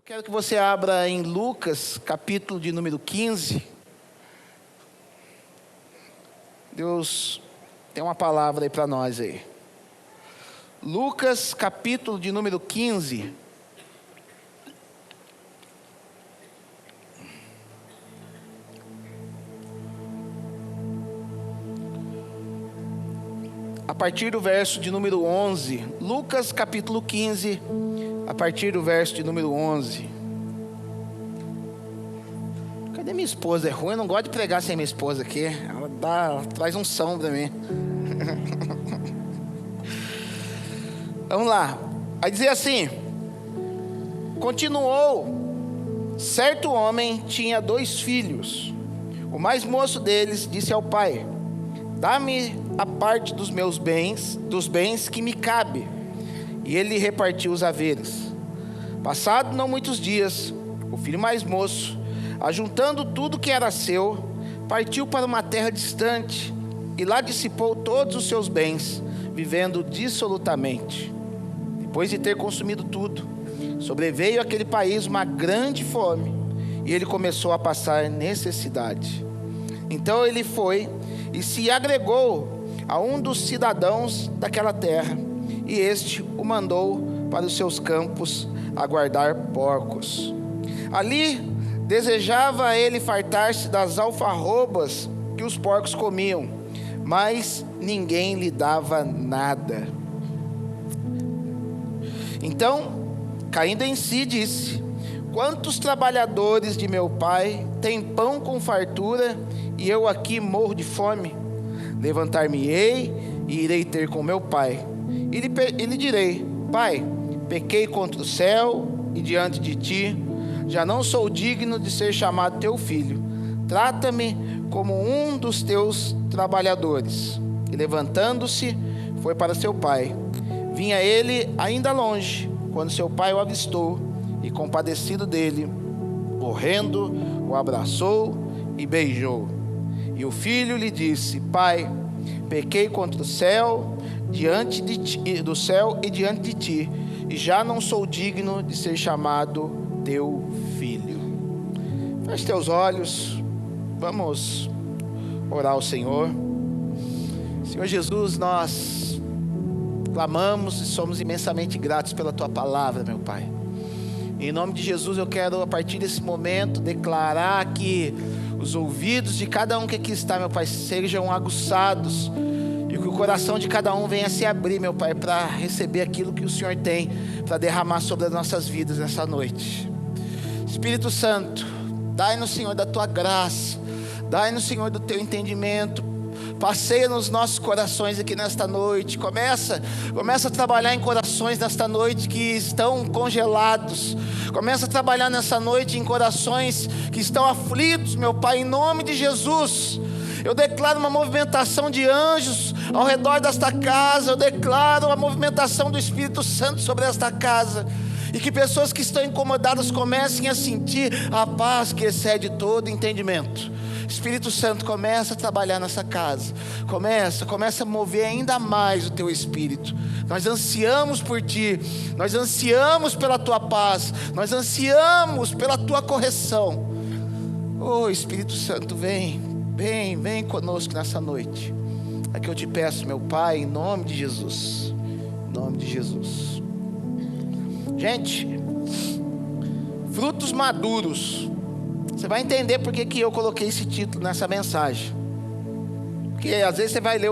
Eu quero que você abra em Lucas, capítulo de número 15. Deus tem uma palavra aí para nós aí. Lucas, capítulo de número 15. A partir do verso de número 11. Lucas, capítulo 15, a partir do verso de número 11. Cadê minha esposa? É ruim, eu não gosto de pregar sem minha esposa aqui. Ela traz um som para mim. Vamos lá. Vai dizer assim: continuou, certo homem tinha 2 filhos. O mais moço deles disse ao pai: dá-me a parte dos meus bens, dos bens que me cabe. E ele repartiu os haveres. Passado não muitos dias, o filho mais moço, ajuntando tudo que era seu, partiu para uma terra distante e lá dissipou todos os seus bens, vivendo dissolutamente. Depois de ter consumido tudo, sobreveio àquele país uma grande fome e ele começou a passar necessidade. Então ele foi e se agregou a um dos cidadãos daquela terra, e este o mandou para os seus campos a guardar porcos. Ali desejava ele fartar-se das alfarrobas que os porcos comiam, mas ninguém lhe dava nada. Então, caindo em si, disse: quantos trabalhadores de meu pai têm pão com fartura, e eu aqui morro de fome? Levantar-me-ei e irei ter com meu pai. E lhe direi: pai, pequei contra o céu e diante de ti, já não sou digno de ser chamado teu filho. Trata-me como um dos teus trabalhadores. E levantando-se, foi para seu pai. Vinha ele ainda longe, quando seu pai o avistou, e compadecido dele, correndo, o abraçou e beijou. E o filho lhe disse: pai, pequei contra o céu, do céu e diante de ti, e já não sou digno de ser chamado teu filho. Feche teus olhos, vamos orar ao Senhor. Senhor Jesus, nós clamamos e somos imensamente gratos pela tua palavra, meu Pai. Em nome de Jesus, eu quero, a partir desse momento, declarar que os ouvidos de cada um que aqui está, meu Pai, sejam aguçados, e que o coração de cada um venha se abrir, meu Pai, para receber aquilo que o Senhor tem para derramar sobre as nossas vidas nessa noite. Espírito Santo, dai-nos, Senhor, da tua graça, dai-nos, Senhor, do teu entendimento. Passeia nos nossos corações aqui nesta noite. Começa a trabalhar em corações nesta noite que estão congelados. Começa a trabalhar nessa noite em corações que estão aflitos, meu Pai, em nome de Jesus. Eu declaro uma movimentação de anjos ao redor desta casa. Eu declaro a movimentação do Espírito Santo sobre esta casa. E que pessoas que estão incomodadas comecem a sentir a paz que excede todo entendimento. Espírito Santo, começa a trabalhar nessa casa. Começa a mover ainda mais o teu Espírito. Nós ansiamos por ti. Nós ansiamos pela tua paz. Nós ansiamos pela tua correção. Oh, Espírito Santo, vem conosco nessa noite. É que eu te peço, meu Pai, em nome de Jesus. Em nome de Jesus. Gente, frutos maduros. Você vai entender por que eu coloquei esse título nessa mensagem. Porque às vezes você vai ler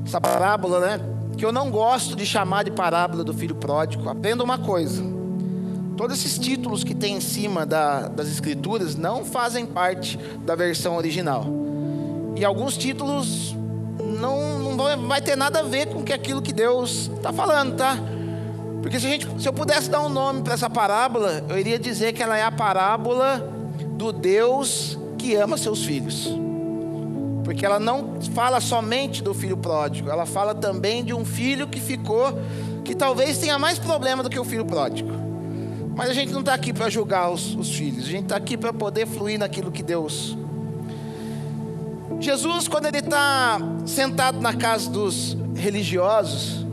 essa parábola, né? Que eu não gosto de chamar de parábola do filho pródigo. Aprenda uma coisa: todos esses títulos que tem em cima das escrituras não fazem parte da versão original. E alguns títulos não vai ter nada a ver com aquilo que Deus está falando, tá? Porque se eu pudesse dar um nome para essa parábola, eu iria dizer que ela é a parábola do Deus que ama seus filhos. Porque ela não fala somente do filho pródigo, ela fala também de um filho que talvez tenha mais problema do que o filho pródigo. Mas a gente não está aqui para julgar os filhos, a gente está aqui para poder fluir naquilo que Deus... Jesus, quando ele está sentado na casa dos religiosos,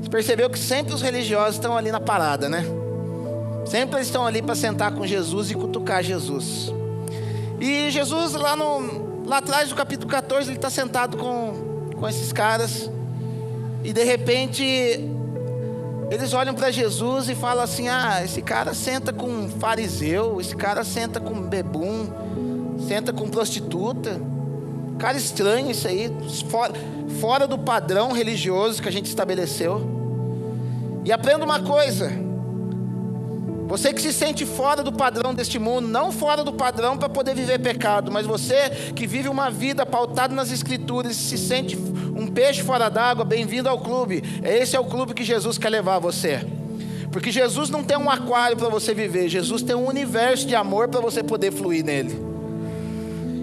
você percebeu que sempre os religiosos estão ali na parada, né? Sempre eles estão ali para sentar com Jesus e cutucar Jesus. E Jesus lá atrás do capítulo 14, ele está sentado com esses caras. E de repente eles olham para Jesus e falam assim: esse cara senta com um fariseu, esse cara senta com um bebum, senta com prostituta. Cara estranho isso aí, fora do padrão religioso que a gente estabeleceu. E aprenda uma coisa: você que se sente fora do padrão deste mundo, não fora do padrão para poder viver pecado, mas você que vive uma vida pautada nas Escrituras e se sente um peixe fora d'água, bem-vindo ao clube. Esse é o clube que Jesus quer levar você. Porque Jesus não tem um aquário para você viver, Jesus tem um universo de amor para você poder fluir nele.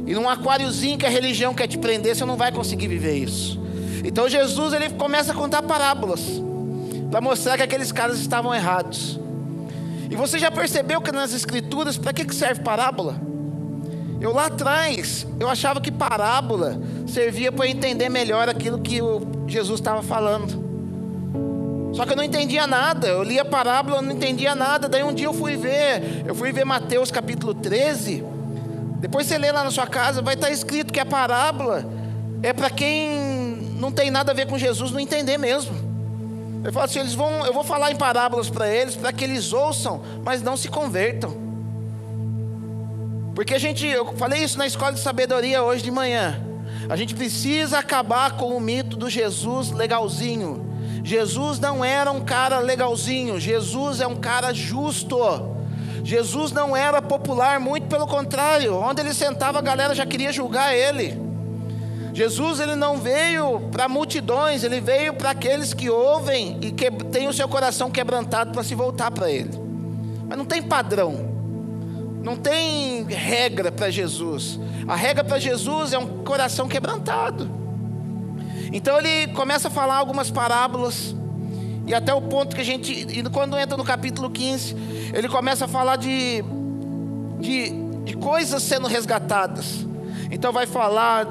E num aquáriozinho que a religião quer te prender, você não vai conseguir viver isso. Então Jesus, ele começa a contar parábolas para mostrar que aqueles caras estavam errados. E você já percebeu que nas Escrituras, para que serve parábola? Eu lá atrás, eu achava que parábola servia para eu entender melhor aquilo que Jesus estava falando. Só que eu não entendia nada, eu lia a parábola, eu não entendia nada. Daí um dia eu fui ver Mateus capítulo 13. Depois você lê lá na sua casa, vai estar escrito que a parábola é para quem não tem nada a ver com Jesus não entender mesmo. Ele fala assim: eu vou falar em parábolas para eles, para que eles ouçam, mas não se convertam. Porque eu falei isso na escola de sabedoria hoje de manhã. A gente precisa acabar com o mito do Jesus legalzinho. Jesus não era um cara legalzinho, Jesus é um cara justo. Jesus não era popular, muito pelo contrário. Onde ele sentava, a galera já queria julgar ele. Jesus, ele não veio para multidões, ele veio para aqueles que ouvem e que têm o seu coração quebrantado para se voltar para ele. Mas não tem padrão, não tem regra para Jesus. A regra para Jesus é um coração quebrantado. Então ele começa a falar algumas parábolas, e até o ponto que quando entra no capítulo 15, ele começa a falar de coisas sendo resgatadas. Então vai falar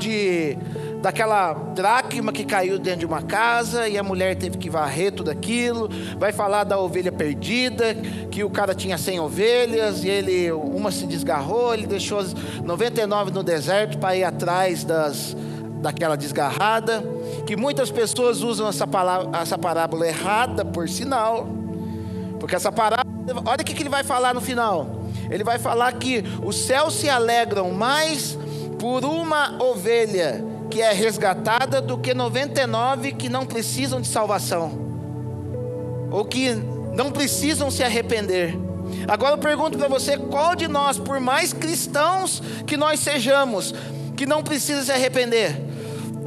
daquela dracma que caiu dentro de uma casa e a mulher teve que varrer tudo aquilo. Vai falar da ovelha perdida, que o cara tinha 100 ovelhas e uma se desgarrou, ele deixou as 99 no deserto para ir atrás daquela desgarrada. Que muitas pessoas usam essa parábola errada, por sinal. Porque essa parábola, olha o que ele vai falar no final. Ele vai falar que os céus se alegram mais por uma ovelha que é resgatada do que 99 que não precisam de salvação, ou que não precisam se arrepender. Agora eu pergunto para você: qual de nós, por mais cristãos que nós sejamos, que não precisa se arrepender?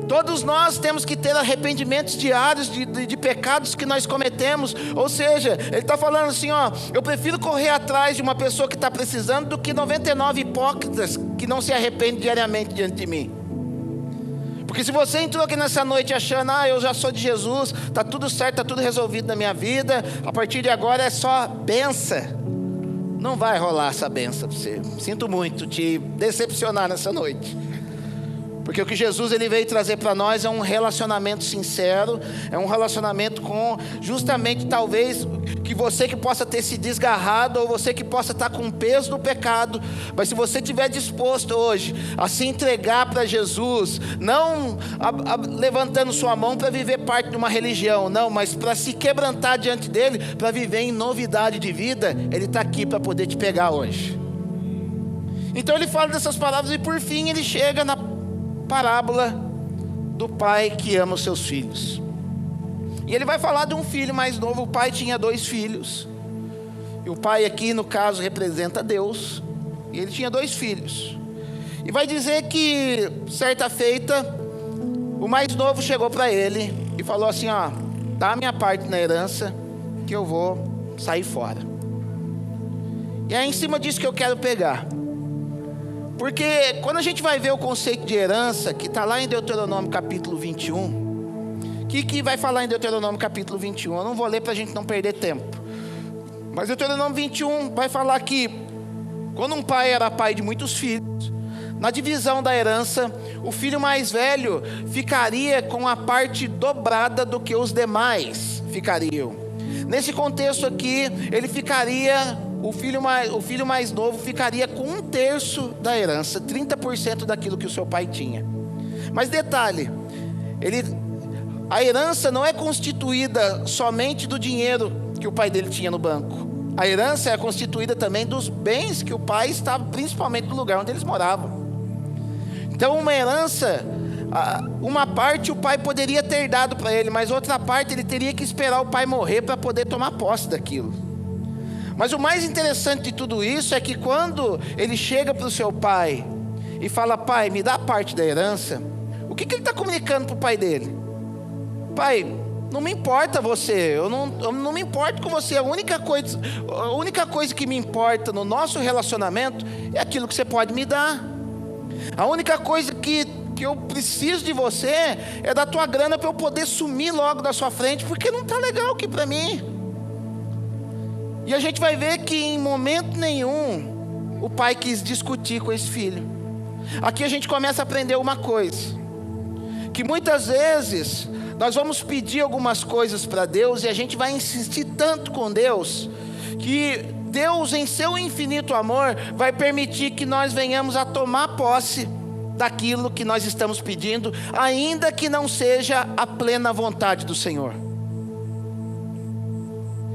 Todos nós temos que ter arrependimentos diários de pecados que nós cometemos. Ou seja, ele está falando assim: eu prefiro correr atrás de uma pessoa que está precisando do que 99 hipócritas que não se arrependem diariamente diante de mim. Porque se você entrou aqui nessa noite achando: eu já sou de Jesus, está tudo certo, está tudo resolvido na minha vida, a partir de agora é só benção, não vai rolar essa benção para você. Sinto muito te decepcionar nessa noite. Porque o que Jesus ele veio trazer para nós é um relacionamento sincero, é um relacionamento com justamente talvez que você que possa ter se desgarrado, ou você que possa estar com o peso do pecado, mas se você estiver disposto hoje a se entregar para Jesus, não levantando sua mão para viver parte de uma religião, não, mas para se quebrantar diante dele, para viver em novidade de vida, ele está aqui para poder te pegar hoje. Então ele fala dessas palavras e por fim ele chega na parábola do pai que ama os seus filhos. E ele vai falar de um filho mais novo. O pai tinha 2 filhos. E o pai aqui no caso representa Deus. E ele tinha 2 filhos. E vai dizer que certa feita o mais novo chegou para ele e falou assim: dá a minha parte na herança que eu vou sair fora. E é em cima disso que eu quero pegar. Porque quando a gente vai ver o conceito de herança, que está lá em Deuteronômio capítulo 21, o que vai falar em Deuteronômio capítulo 21? Eu não vou ler para a gente não perder tempo. Mas Deuteronômio 21 vai falar que quando um pai era pai de muitos filhos, na divisão da herança, o filho mais velho ficaria com a parte dobrada do que os demais ficariam. Nesse contexto aqui, ele ficaria o filho mais novo ficaria com 1/3 da herança, 30% daquilo que o seu pai tinha. Mas detalhe, a herança não é constituída somente do dinheiro que o pai dele tinha no banco. A herança é constituída também dos bens que o pai estava, principalmente no lugar onde eles moravam. Então uma herança, uma parte o pai poderia ter dado para ele, mas outra parte ele teria que esperar o pai morrer para poder tomar posse daquilo. Mas o mais interessante de tudo isso é que quando ele chega para o seu pai e fala: pai, me dá parte da herança, o que ele está comunicando para o pai dele? Pai, não me importa você, eu não me importo com você, a única coisa que me importa no nosso relacionamento é aquilo que você pode me dar. A única coisa que eu preciso de você é da tua grana para eu poder sumir logo da sua frente, porque não está legal aqui para mim. E a gente vai ver que em momento nenhum o pai quis discutir com esse filho. Aqui a gente começa a aprender uma coisa, que muitas vezes nós vamos pedir algumas coisas para Deus e a gente vai insistir tanto com Deus, que Deus, em seu infinito amor, vai permitir que nós venhamos a tomar posse daquilo que nós estamos pedindo, ainda que não seja a plena vontade do Senhor.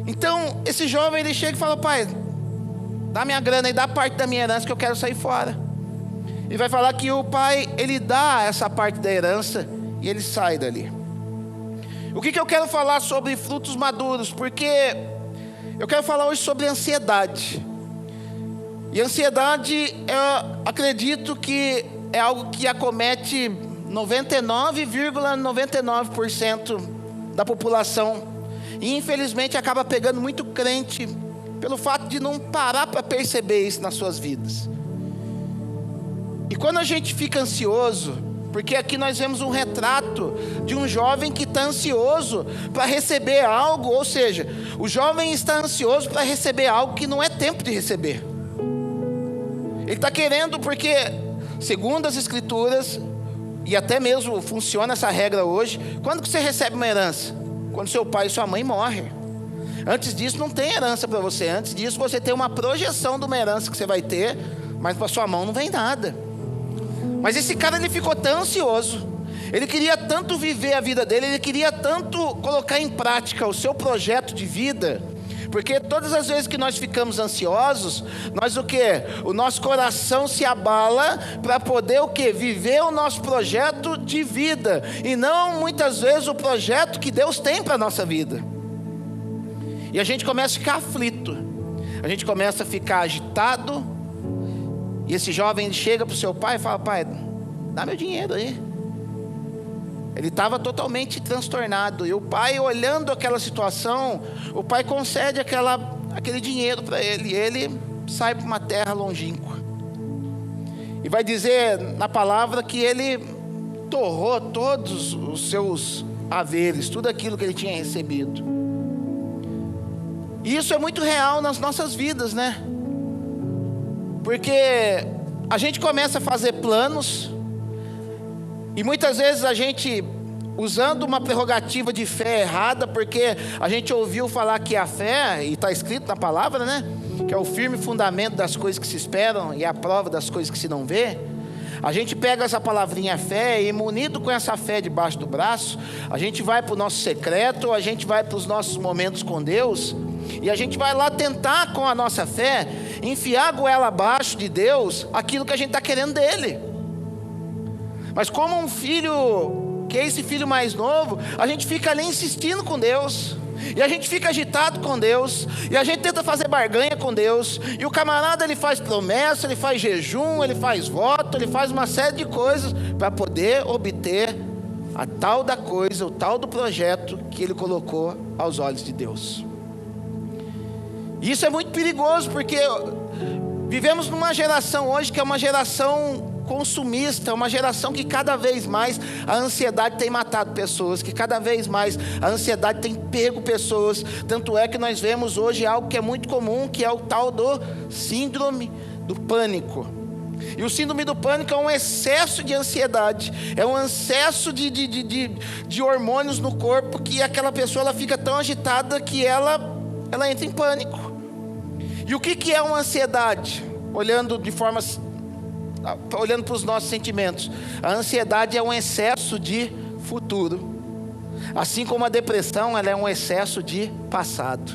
Então, esse jovem, ele chega e fala: pai, dá minha grana e dá parte da minha herança que eu quero sair fora. E vai falar que o pai, ele dá essa parte da herança e ele sai dali. O que eu quero falar sobre frutos maduros? Porque eu quero falar hoje sobre ansiedade. E ansiedade, eu acredito que é algo que acomete 99,99% da população. E infelizmente acaba pegando muito crente pelo fato de não parar para perceber isso nas suas vidas. E quando a gente fica ansioso, porque aqui nós vemos um retrato de um jovem que está ansioso para receber algo, ou seja, o jovem está ansioso para receber algo que não é tempo de receber. Ele está querendo, porque segundo as escrituras, e até mesmo funciona essa regra hoje, quando que você recebe uma herança? Quando seu pai e sua mãe morrem. Antes disso não tem herança para você. Antes disso você tem uma projeção de uma herança que você vai ter, mas para sua mão não vem nada. Mas esse cara, ele ficou tão ansioso, ele queria tanto viver a vida dele, ele queria tanto colocar em prática o seu projeto de vida, porque todas as vezes que nós ficamos ansiosos, nós o quê? O nosso coração se abala para poder o quê? Viver o nosso projeto de vida, e não muitas vezes o projeto que Deus tem para a nossa vida. E a gente começa a ficar aflito, a gente começa a ficar agitado. E esse jovem chega para o seu pai e fala: pai, dá meu dinheiro aí. Ele estava totalmente transtornado. E o pai, olhando aquela situação, o pai concede aquele dinheiro para ele. E ele sai para uma terra longínqua. E vai dizer na palavra que ele torrou todos os seus haveres, tudo aquilo que ele tinha recebido. E isso é muito real nas nossas vidas, né? Porque a gente começa a fazer planos, e muitas vezes a gente, usando uma prerrogativa de fé errada, porque a gente ouviu falar que a fé, e está escrito na palavra, né? Que é o firme fundamento das coisas que se esperam e a prova das coisas que se não vê. A gente pega essa palavrinha fé e, munido com essa fé debaixo do braço, a gente vai para o nosso secreto, a gente vai para os nossos momentos com Deus, e a gente vai lá tentar com a nossa fé enfiar a goela abaixo de Deus aquilo que a gente está querendo dele. Mas como um filho, que é esse filho mais novo, a gente fica ali insistindo com Deus, e a gente fica agitado com Deus, e a gente tenta fazer barganha com Deus, e o camarada, ele faz promessa, ele faz jejum, ele faz voto, ele faz uma série de coisas para poder obter a tal da coisa, o tal do projeto que ele colocou aos olhos de Deus. E isso é muito perigoso, porque vivemos numa geração hoje que é uma geração consumista, uma geração que cada vez mais a ansiedade tem matado pessoas, que cada vez mais a ansiedade tem pego pessoas. Tanto é que nós vemos hoje algo que é muito comum, que é o tal do síndrome do pânico. E o síndrome do pânico é um excesso de ansiedade, é um excesso de hormônios no corpo, que aquela pessoa, ela fica tão agitada que ela entra em pânico. E o que é uma ansiedade? Olhando para os nossos sentimentos, a ansiedade é um excesso de futuro, assim como a depressão, ela é um excesso de passado.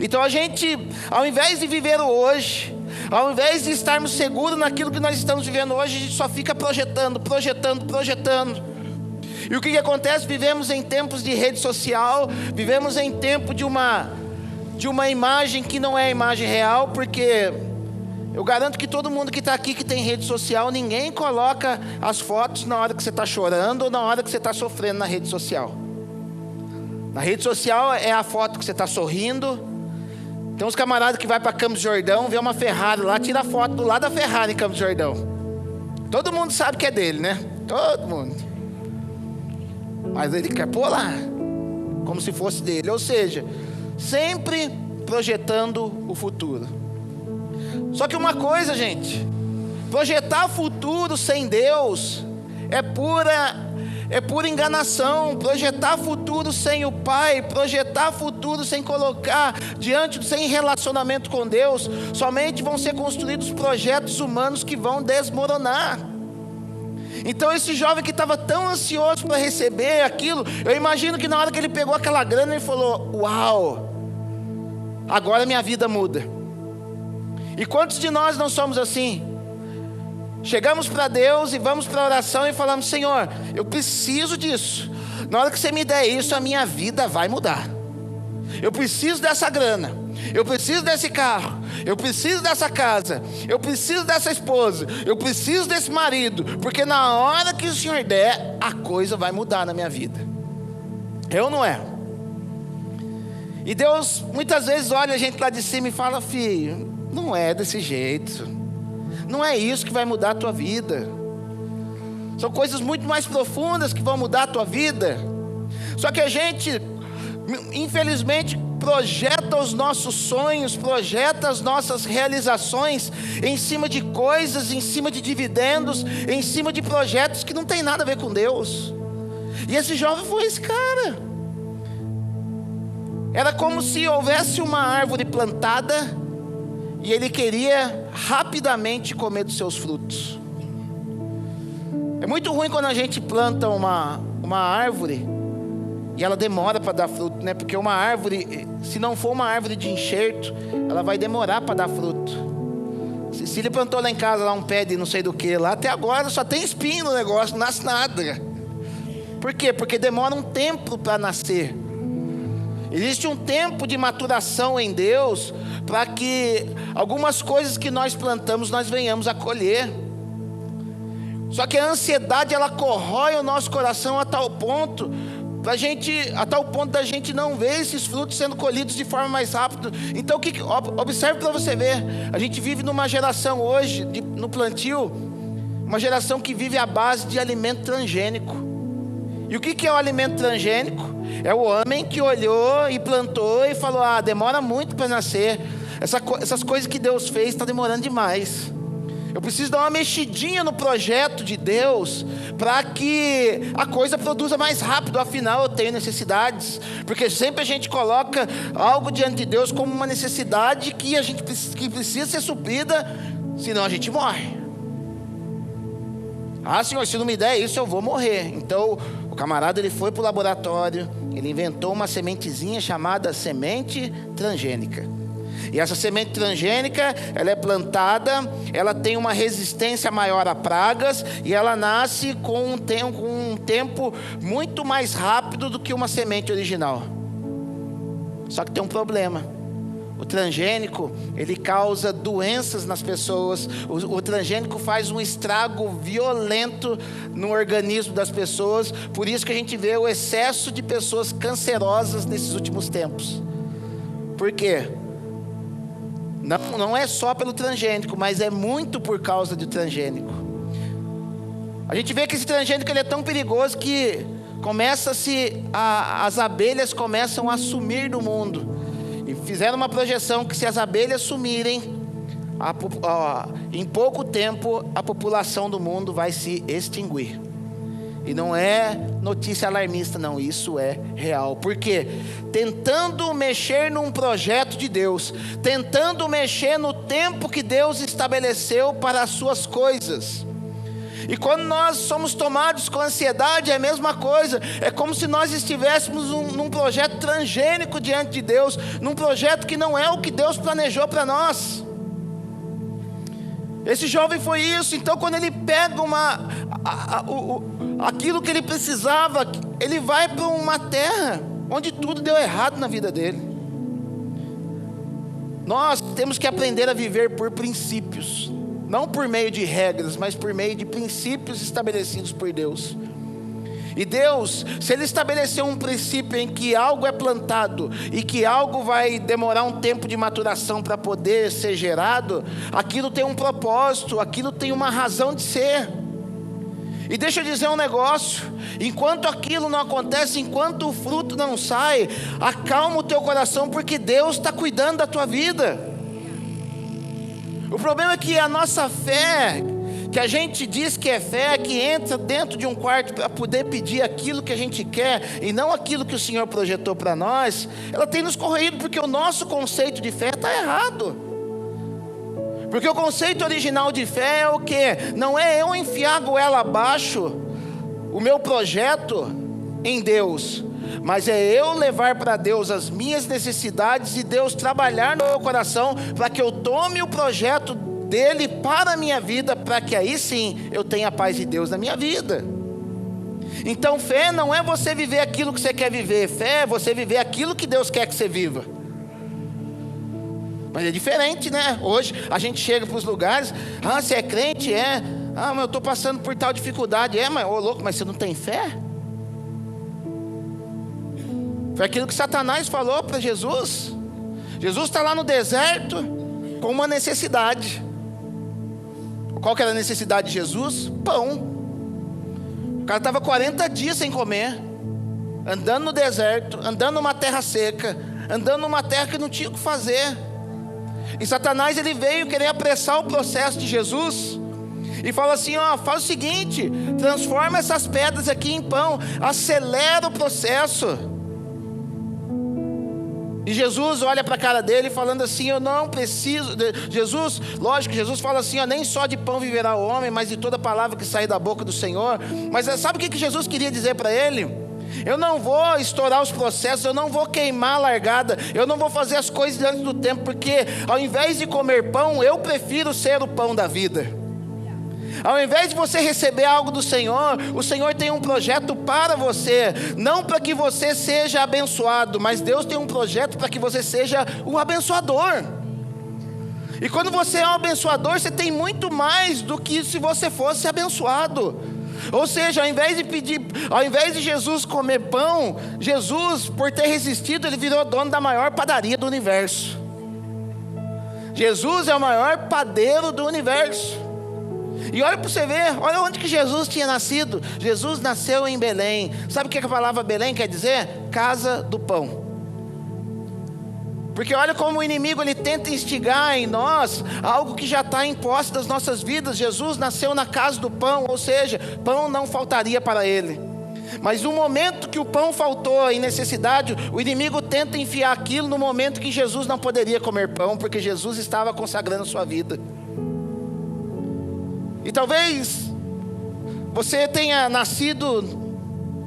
Então a gente, ao invés de viver o hoje, ao invés de estarmos seguros naquilo que nós estamos vivendo hoje, a gente só fica projetando. E o que acontece? Vivemos em tempos de rede social, vivemos em tempo de uma imagem que não é a imagem real, porque eu garanto que todo mundo que está aqui que tem rede social, ninguém coloca as fotos na hora que você está chorando ou na hora que você está sofrendo na rede social. Na rede social é a foto que você está sorrindo. Tem uns camaradas que vai para Campos do Jordão, vê uma Ferrari lá, tira a foto do lado da Ferrari em Campos do Jordão. Todo mundo sabe que é dele, né? Todo mundo. Mas ele quer pôr lá, como se fosse dele. Ou seja, sempre projetando o futuro. Só que uma coisa, gente, projetar futuro sem Deus é pura enganação. Projetar futuro sem o Pai, projetar futuro sem colocar sem relacionamento com Deus, somente vão ser construídos projetos humanos que vão desmoronar. Então esse jovem que estava tão ansioso para receber aquilo, eu imagino que na hora que ele pegou aquela grana, ele falou: uau, agora minha vida muda. E quantos de nós não somos assim? Chegamos para Deus e vamos para a oração e falamos: Senhor, eu preciso disso. Na hora que você me der isso, a minha vida vai mudar. Eu preciso dessa grana, eu preciso desse carro, eu preciso dessa casa, eu preciso dessa esposa, eu preciso desse marido, porque na hora que o Senhor der, a coisa vai mudar na minha vida. É ou não é? E Deus muitas vezes olha a gente lá de cima e fala: filho, não é desse jeito, não é isso que vai mudar a tua vida. São coisas muito mais profundas que vão mudar a tua vida. Só que a gente, infelizmente, projeta os nossos sonhos, projeta as nossas realizações em cima de coisas, em cima de dividendos, em cima de projetos que não tem nada a ver com Deus. E esse jovem foi esse cara. Era como se houvesse uma árvore plantada e ele queria rapidamente comer dos seus frutos. É muito ruim quando a gente planta uma árvore e ela demora para dar fruto, né? Porque uma árvore, se não for uma árvore de enxerto, ela vai demorar para dar fruto. Se ele plantou lá em casa lá um pé de não sei do que lá, até agora só tem espinho no negócio, não nasce nada. Por quê? Porque demora um tempo para nascer. Existe um tempo de maturação em Deus para que algumas coisas que nós plantamos nós venhamos a colher. Só que a ansiedade, ela corrói o nosso coração a tal ponto da gente não ver esses frutos sendo colhidos de forma mais rápida. Então observe para você ver, a gente vive numa geração hoje, no plantio, uma geração que vive à base de alimento transgênico. E o que é o alimento transgênico? É o homem que olhou e plantou e falou: demora muito para nascer, essas coisas que Deus fez está demorando demais. Eu preciso dar uma mexidinha no projeto de Deus para que a coisa produza mais rápido. Afinal, eu tenho necessidades. Porque sempre a gente coloca algo diante de Deus como uma necessidade que precisa ser suprida, senão a gente morre. Senhor, se não me der isso, eu vou morrer. Então, o camarada, ele foi para o laboratório, ele inventou uma sementezinha chamada semente transgênica. E essa semente transgênica, ela é plantada, ela tem uma resistência maior a pragas e ela nasce com um tempo muito mais rápido do que uma semente original. Só que tem um problema. O transgênico, ele causa doenças nas pessoas. O transgênico faz um estrago violento no organismo das pessoas. Por isso que a gente vê o excesso de pessoas cancerosas nesses últimos tempos. Por quê? Não é só pelo transgênico, mas é muito por causa do transgênico. A gente vê que esse transgênico, ele é tão perigoso que as abelhas começam a sumir do mundo. E fizeram uma projeção que se as abelhas sumirem, em pouco tempo a população do mundo vai se extinguir. E não é notícia alarmista, não, isso é real. Por quê? Tentando mexer num projeto de Deus, tentando mexer no tempo que Deus estabeleceu para as suas coisas. E quando nós somos tomados com ansiedade, é a mesma coisa. É como se nós estivéssemos num projeto transgênico diante de Deus, num projeto que não é o que Deus planejou para nós. Esse jovem foi isso. Então quando ele pega aquilo que ele precisava, ele vai para uma terra onde tudo deu errado na vida dele. Nós temos que aprender a viver por princípios, não por meio de regras, mas por meio de princípios estabelecidos por Deus. E Deus, se Ele estabeleceu um princípio em que algo é plantado e que algo vai demorar um tempo de maturação para poder ser gerado, aquilo tem um propósito, aquilo tem uma razão de ser. E deixa eu dizer um negócio: enquanto aquilo não acontece, enquanto o fruto não sai, acalma o teu coração, porque Deus está cuidando da tua vida. O problema é que a nossa fé, que a gente diz que é fé, que entra dentro de um quarto para poder pedir aquilo que a gente quer e não aquilo que o Senhor projetou para nós, ela tem nos corroído, porque o nosso conceito de fé está errado. Porque o conceito original de fé é o quê? Não é eu enfiar a goela abaixo o meu projeto em Deus, mas é eu levar para Deus as minhas necessidades e Deus trabalhar no meu coração para que eu tome o projeto dele para a minha vida, para que aí sim eu tenha a paz de Deus na minha vida. Então fé não é você viver aquilo que você quer viver, fé é você viver aquilo que Deus quer que você viva. Mas é diferente, né? Hoje a gente chega para os lugares, você é crente? É. Mas eu estou passando por tal dificuldade. Mas louco, mas você não tem fé? Foi aquilo que Satanás falou para Jesus. Jesus está lá no deserto com uma necessidade. Qual que era a necessidade de Jesus? Pão. O cara estava 40 dias sem comer, andando no deserto, andando numa terra seca, andando numa terra que não tinha o que fazer. E Satanás, ele veio querer apressar o processo de Jesus e fala assim: faz o seguinte, transforma essas pedras aqui em pão, acelera o processo. E Jesus olha para a cara dele falando assim: eu não preciso. Jesus, lógico, Jesus fala assim: nem só de pão viverá o homem, mas de toda palavra que sair da boca do Senhor. Mas sabe o que Jesus queria dizer para ele? Eu não vou estourar os processos, eu não vou queimar a largada, eu não vou fazer as coisas antes do tempo, porque ao invés de comer pão, eu prefiro ser o pão da vida. Ao invés de você receber algo do Senhor, o Senhor tem um projeto para você, não para que você seja abençoado, mas Deus tem um projeto para que você seja o abençoador. E quando você é um abençoador, você tem muito mais do que se você fosse abençoado. Ou seja, ao invés de Jesus comer pão, Jesus, por ter resistido, ele virou dono da maior padaria do universo. Jesus é o maior padeiro do universo. E olha para você ver, olha onde que Jesus tinha nascido. Jesus nasceu em Belém. Sabe o que a palavra Belém quer dizer? Casa do pão. Porque olha como o inimigo, ele tenta instigar em nós algo que já está em posse das nossas vidas. Jesus nasceu na casa do pão, ou seja, pão não faltaria para ele. Mas no momento que o pão faltou em necessidade, o inimigo tenta enfiar aquilo no momento que Jesus não poderia comer pão, porque Jesus estava consagrando sua vida. E talvez você tenha nascido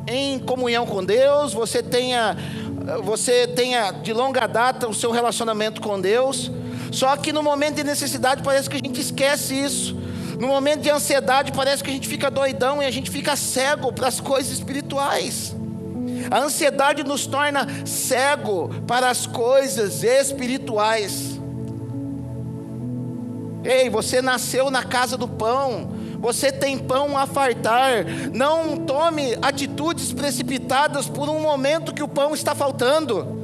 em comunhão com Deus, você tenha de longa data o seu relacionamento com Deus, só que no momento de necessidade parece que a gente esquece isso. No momento de ansiedade parece que a gente fica doidão e a gente fica cego para as coisas espirituais. A ansiedade nos torna cego para as coisas espirituais. Ei, você nasceu na casa do pão, você tem pão a fartar. Não tome atitudes precipitadas por um momento que o pão está faltando.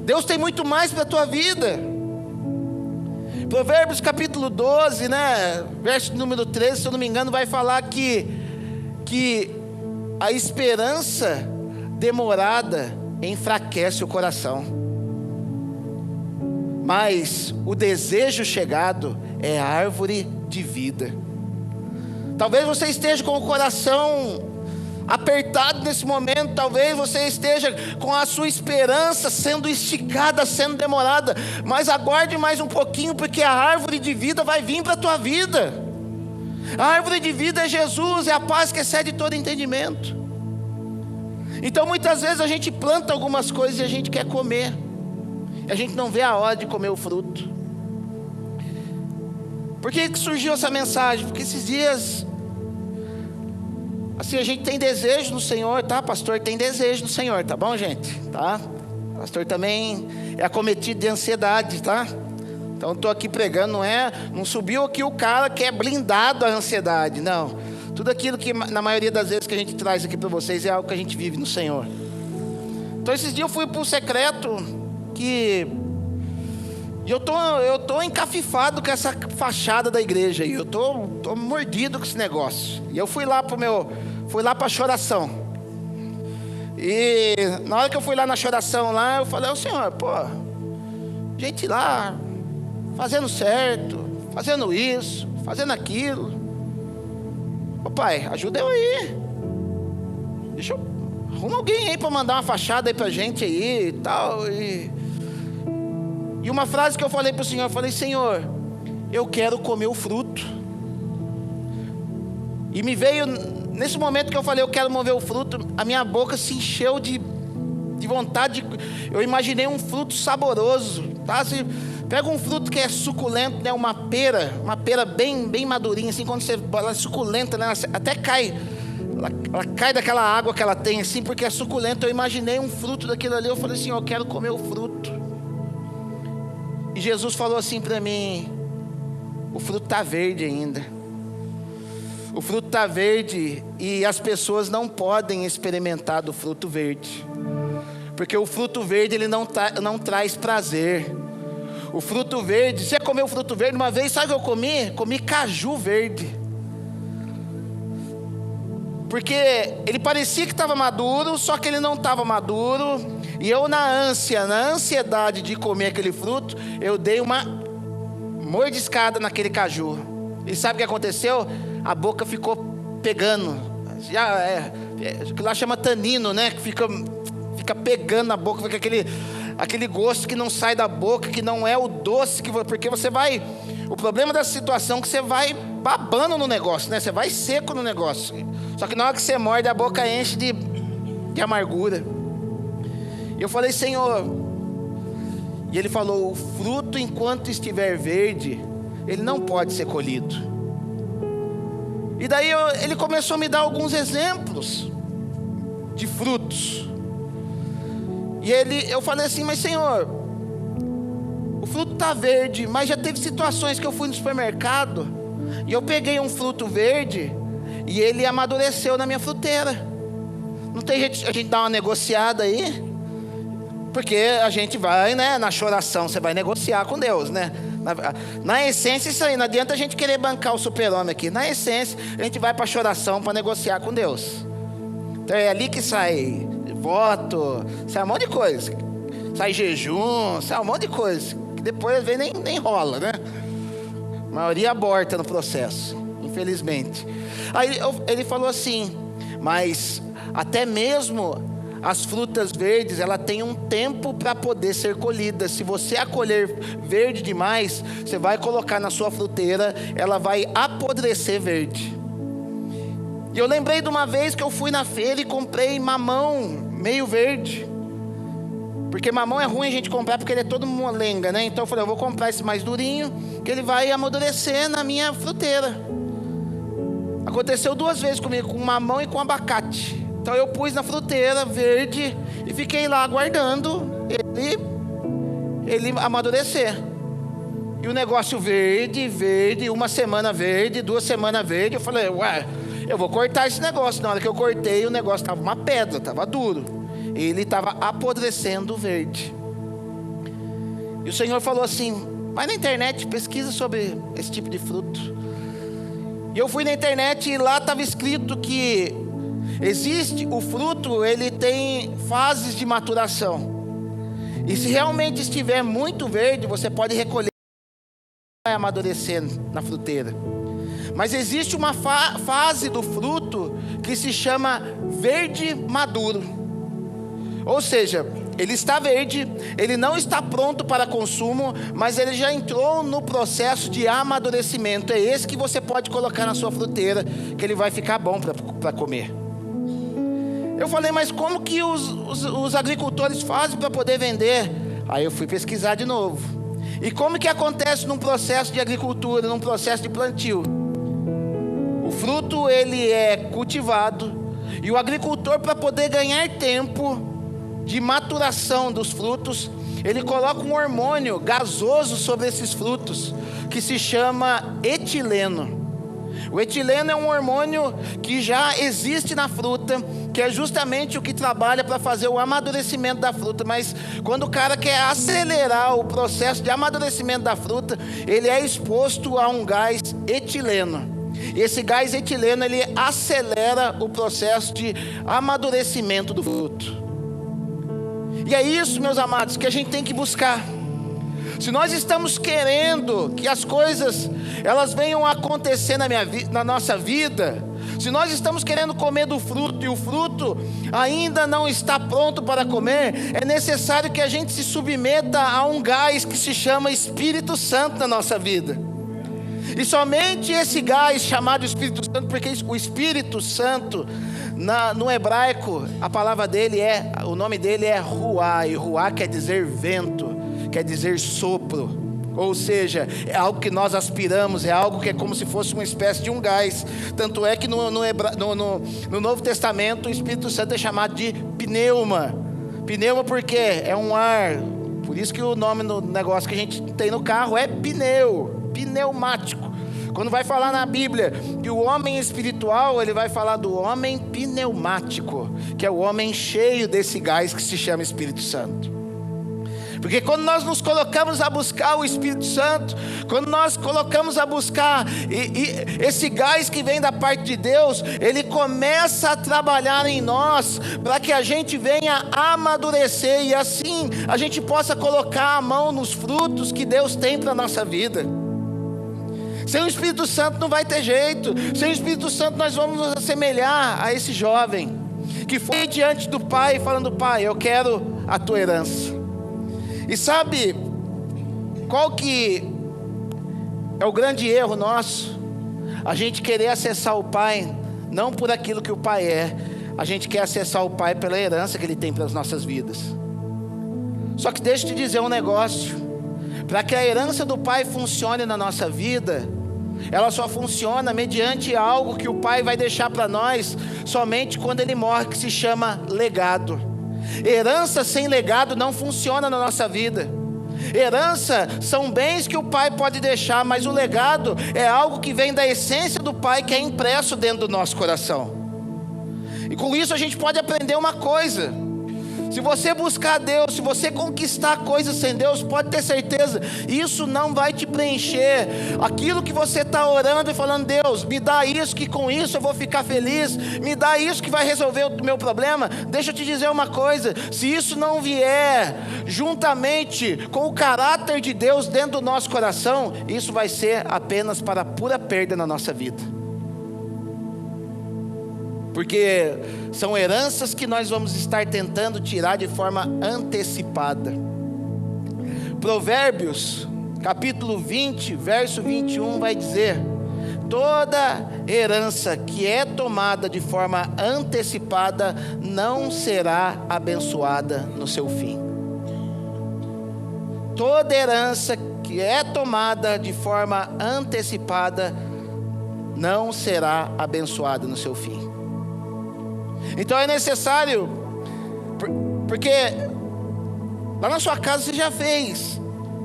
Deus tem muito mais para a tua vida. Provérbios capítulo 12, verso número 13, se eu não me engano, vai falar que a esperança demorada enfraquece o coração, mas o desejo chegado é árvore de vida. Talvez você esteja com o coração apertado nesse momento, talvez você esteja com a sua esperança sendo esticada, sendo demorada, mas aguarde mais um pouquinho, porque a árvore de vida vai vir para a tua vida. A árvore de vida é Jesus, é a paz que excede todo entendimento. Então muitas vezes a gente planta algumas coisas e a gente quer comer, e a gente não vê a hora de comer o fruto. Por que surgiu essa mensagem? Porque esses dias, assim, a gente tem desejo no Senhor, tá? Pastor tem desejo no Senhor, tá bom, gente? Tá? Pastor também é acometido de ansiedade, tá? Então estou aqui pregando, não subiu aqui o cara que é blindado à ansiedade, não. Tudo aquilo que na maioria das vezes que a gente traz aqui para vocês é algo que a gente vive no Senhor. Então esses dias eu fui para o secreto e eu tô encafifado com essa fachada da igreja aí. Eu tô mordido com esse negócio. E eu fui lá para a choração. E na hora que eu fui lá na choração lá, eu falei ao Senhor, gente lá fazendo certo, fazendo isso, fazendo aquilo. Pai, ajuda eu aí. Arruma alguém aí para mandar uma fachada aí pra gente aí e tal. E uma frase que eu falei pro Senhor, eu falei, Senhor, eu quero comer o fruto. E me veio, nesse momento que eu falei, eu quero mover o fruto, a minha boca se encheu de vontade. Eu imaginei um fruto saboroso, tá? Assim, pega um fruto que é suculento, né? Uma pera bem, bem madurinha, assim, quando ela é suculenta, né? Ela até cai, ela cai daquela água que ela tem, assim, porque é suculenta. Eu imaginei um fruto daquilo ali, eu falei assim, eu quero comer o fruto. E Jesus falou assim para mim, o fruto está verde ainda. O fruto está verde e as pessoas não podem experimentar do fruto verde. Porque o fruto verde ele não traz prazer. O fruto verde, você comeu o fruto verde uma vez, sabe o que eu comi? Comi caju verde. Porque ele parecia que estava maduro, só que ele não estava maduro. E eu na ansiedade de comer aquele fruto, eu dei uma mordiscada naquele caju. E sabe o que aconteceu? A boca ficou pegando. Que lá chama tanino, né? Que fica pegando na boca, fica aquele gosto que não sai da boca, que não é o doce, porque você vai... O problema dessa situação é que você vai babando no negócio, né? Você vai seco no negócio. Só que na hora que você morde, a boca enche de amargura. E eu falei, Senhor... E Ele falou, o fruto enquanto estiver verde, ele não pode ser colhido. E daí Ele começou a me dar alguns exemplos de frutos. E eu falei assim, mas Senhor, o fruto está verde, mas já teve situações que eu fui no supermercado e eu peguei um fruto verde e ele amadureceu na minha fruteira. Não tem jeito a gente dar uma negociada aí? Porque a gente vai, né, na choração, você vai negociar com Deus, né? Na essência isso aí, não adianta a gente querer bancar o super-homem aqui. Na essência, a gente vai para a choração para negociar com Deus. Então é ali que sai voto, sai um monte de coisa, sai jejum, sai um monte de coisa, que depois às vezes nem rola, né? A maioria aborta no processo, infelizmente. Aí Ele falou assim, mas até mesmo as frutas verdes, ela tem um tempo para poder ser colhida. Se você a colher verde demais, você vai colocar na sua fruteira, ela vai apodrecer verde. E eu lembrei de uma vez que eu fui na feira e comprei mamão meio verde. Porque mamão é ruim a gente comprar porque ele é todo molenga, né? Então eu falei, eu vou comprar esse mais durinho, que ele vai amadurecer na minha fruteira. Aconteceu 2 vezes comigo, com mamão e com abacate. Então eu pus na fruteira verde e fiquei lá aguardando ele amadurecer. E o negócio verde, 1 semana verde, 2 semanas verde. Eu falei, eu vou cortar esse negócio. Na hora que eu cortei, o negócio estava uma pedra, estava duro. Ele estava apodrecendo verde. E o Senhor falou assim, vai na internet, pesquisa sobre esse tipo de fruto. E eu fui na internet e lá estava escrito que existe o fruto, ele tem fases de maturação. E se realmente estiver muito verde, você pode recolher e vai amadurecer na fruteira. Mas existe uma fase do fruto que se chama verde maduro. Ou seja, ele está verde, ele não está pronto para consumo, mas ele já entrou no processo de amadurecimento. É esse que você pode colocar na sua fruteira, que ele vai ficar bom para comer. Eu falei, mas como que os agricultores fazem para poder vender? Aí eu fui pesquisar de novo. E como que acontece num processo de agricultura, num processo de plantio? O fruto ele é cultivado, e o agricultor, para poder ganhar tempo de maturação dos frutos, ele coloca um hormônio gasoso sobre esses frutos, que se chama etileno. O etileno é um hormônio que já existe na fruta, que é justamente o que trabalha para fazer o amadurecimento da fruta. Mas quando o cara quer acelerar o processo de amadurecimento da fruta, ele é exposto a um gás etileno. E esse gás etileno, ele acelera o processo de amadurecimento do fruto. E é isso, meus amados, que a gente tem que buscar. Se nós estamos querendo que as coisas elas venham a acontecer na nossa vida, se nós estamos querendo comer do fruto e o fruto ainda não está pronto para comer, é necessário que a gente se submeta a um gás que se chama Espírito Santo na nossa vida. E somente esse gás chamado Espírito Santo, porque o Espírito Santo no hebraico, o nome dele é Ruá, e Ruá quer dizer vento, quer dizer sopro. Ou seja, é algo que nós aspiramos, é algo que é como se fosse uma espécie de um gás. Tanto é que no Novo Testamento o Espírito Santo é chamado de pneuma. Pneuma porque é um ar, por isso que o nome do negócio que a gente tem no carro é pneumático. Quando vai falar na Bíblia que o homem espiritual, ele vai falar do homem pneumático, que é o homem cheio desse gás que se chama Espírito Santo. Porque quando nós nos colocamos a buscar o Espírito Santo, quando nós colocamos a buscar esse gás que vem da parte de Deus, ele começa a trabalhar em nós, para que a gente venha amadurecer, e assim a gente possa colocar a mão nos frutos que Deus tem para a nossa vida. Sem o Espírito Santo não vai ter jeito. Sem o Espírito Santo nós vamos nos assemelhar a esse jovem que foi diante do pai falando: pai, eu quero a tua herança. E sabe qual que é o grande erro nosso? A gente querer acessar o pai não por aquilo que o pai é, a gente quer acessar o pai pela herança que ele tem para as nossas vidas. Só que deixa eu te dizer um negócio: para que a herança do pai funcione na nossa vida, ela só funciona mediante algo que o pai vai deixar para nós somente quando ele morre, que se chama legado. Herança sem legado não funciona na nossa vida. Herança são bens que o pai pode deixar, mas o legado é algo que vem da essência do pai, que é impresso dentro do nosso coração. E com isso a gente pode aprender uma coisa: se você buscar Deus, se você conquistar coisas sem Deus, pode ter certeza, isso não vai te preencher. Aquilo que você está orando e falando: Deus, me dá isso, que com isso eu vou ficar feliz, me dá isso que vai resolver o meu problema. Deixa eu te dizer uma coisa: se isso não vier juntamente com o caráter de Deus dentro do nosso coração, isso vai ser apenas para pura perda na nossa vida. Porque são heranças que nós vamos estar tentando tirar de forma antecipada. Provérbios, capítulo 20, verso 21, vai dizer: toda herança que é tomada de forma antecipada não será abençoada no seu fim. Toda herança que é tomada de forma antecipada não será abençoada no seu fim. Então é necessário, porque lá na sua casa você já fez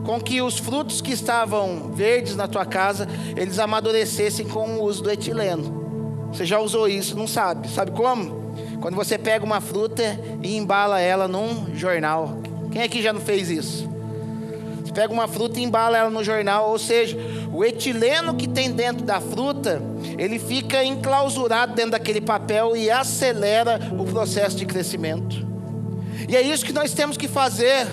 com que os frutos que estavam verdes na tua casa, eles amadurecessem com o uso do etileno. Você já usou isso, não sabe? Sabe como? Quando você pega uma fruta e embala ela num jornal. Quem aqui já não fez isso? Você pega uma fruta e embala ela no jornal, ou seja, o etileno que tem dentro da fruta, ele fica enclausurado dentro daquele papel e acelera o processo de crescimento. E é isso que nós temos que fazer.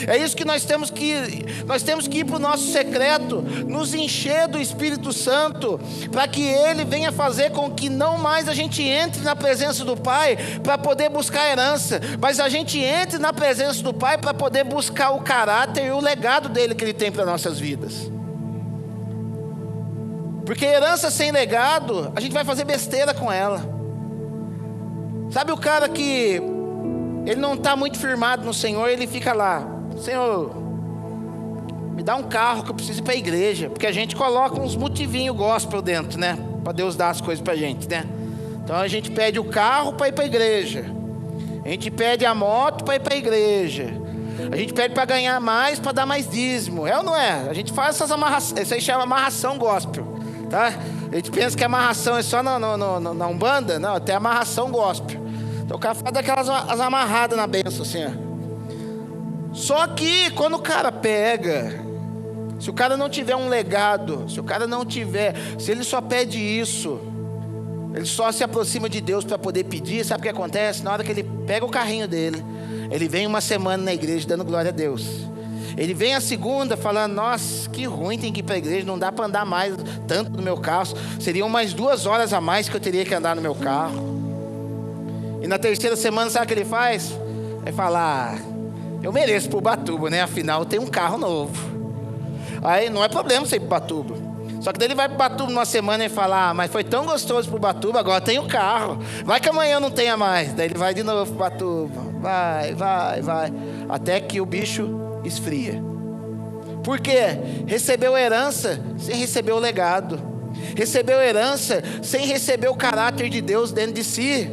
É isso que nós temos que ir para o nosso secreto, nos encher do Espírito Santo, para que Ele venha fazer com que não mais a gente entre na presença do Pai para poder buscar a herança, mas a gente entre na presença do Pai para poder buscar o caráter e o legado dele que Ele tem para nossas vidas. Porque herança sem legado, a gente vai fazer besteira com ela. Sabe o cara que ele não está muito firmado no Senhor, ele fica lá: Senhor, me dá um carro que eu preciso ir para a igreja. Porque a gente coloca uns motivinhos gospel dentro, né? Para Deus dar as coisas para a gente, né? Então a gente pede o carro para ir para a igreja, a gente pede a moto para ir para a igreja, a gente pede para ganhar mais, para dar mais dízimo. É ou não é? A gente faz essas amarrações, isso aí chama amarração gospel, tá? A gente pensa que a amarração é só na Umbanda. Não, tem amarração gospel. Então o cara faz daquelas as amarradas na bênção assim, ó. Só que quando o cara pega, se o cara não tiver um legado, se ele só pede isso, ele só se aproxima de Deus para poder pedir, sabe o que acontece? Na hora que ele pega o carrinho dele, ele vem uma semana na igreja dando glória a Deus. Ele vem a segunda falando: nossa, que ruim, tem que ir para a igreja, não dá para andar mais tanto no meu carro, seriam mais 2 horas a mais que eu teria que andar no meu carro. E na terceira semana, sabe o que ele faz? Vai falar: eu mereço para Ubatuba, né? Afinal, eu tenho um carro novo. Aí não é problema você ir para Ubatuba. Só que daí ele vai para Ubatuba numa semana e fala: mas foi tão gostoso para Ubatuba, agora tem o carro. Vai que amanhã não tenha mais. Daí ele vai de novo para Ubatuba. Vai. Até que o bicho esfria. Por quê? Recebeu herança sem receber o legado. Recebeu herança sem receber o caráter de Deus dentro de si.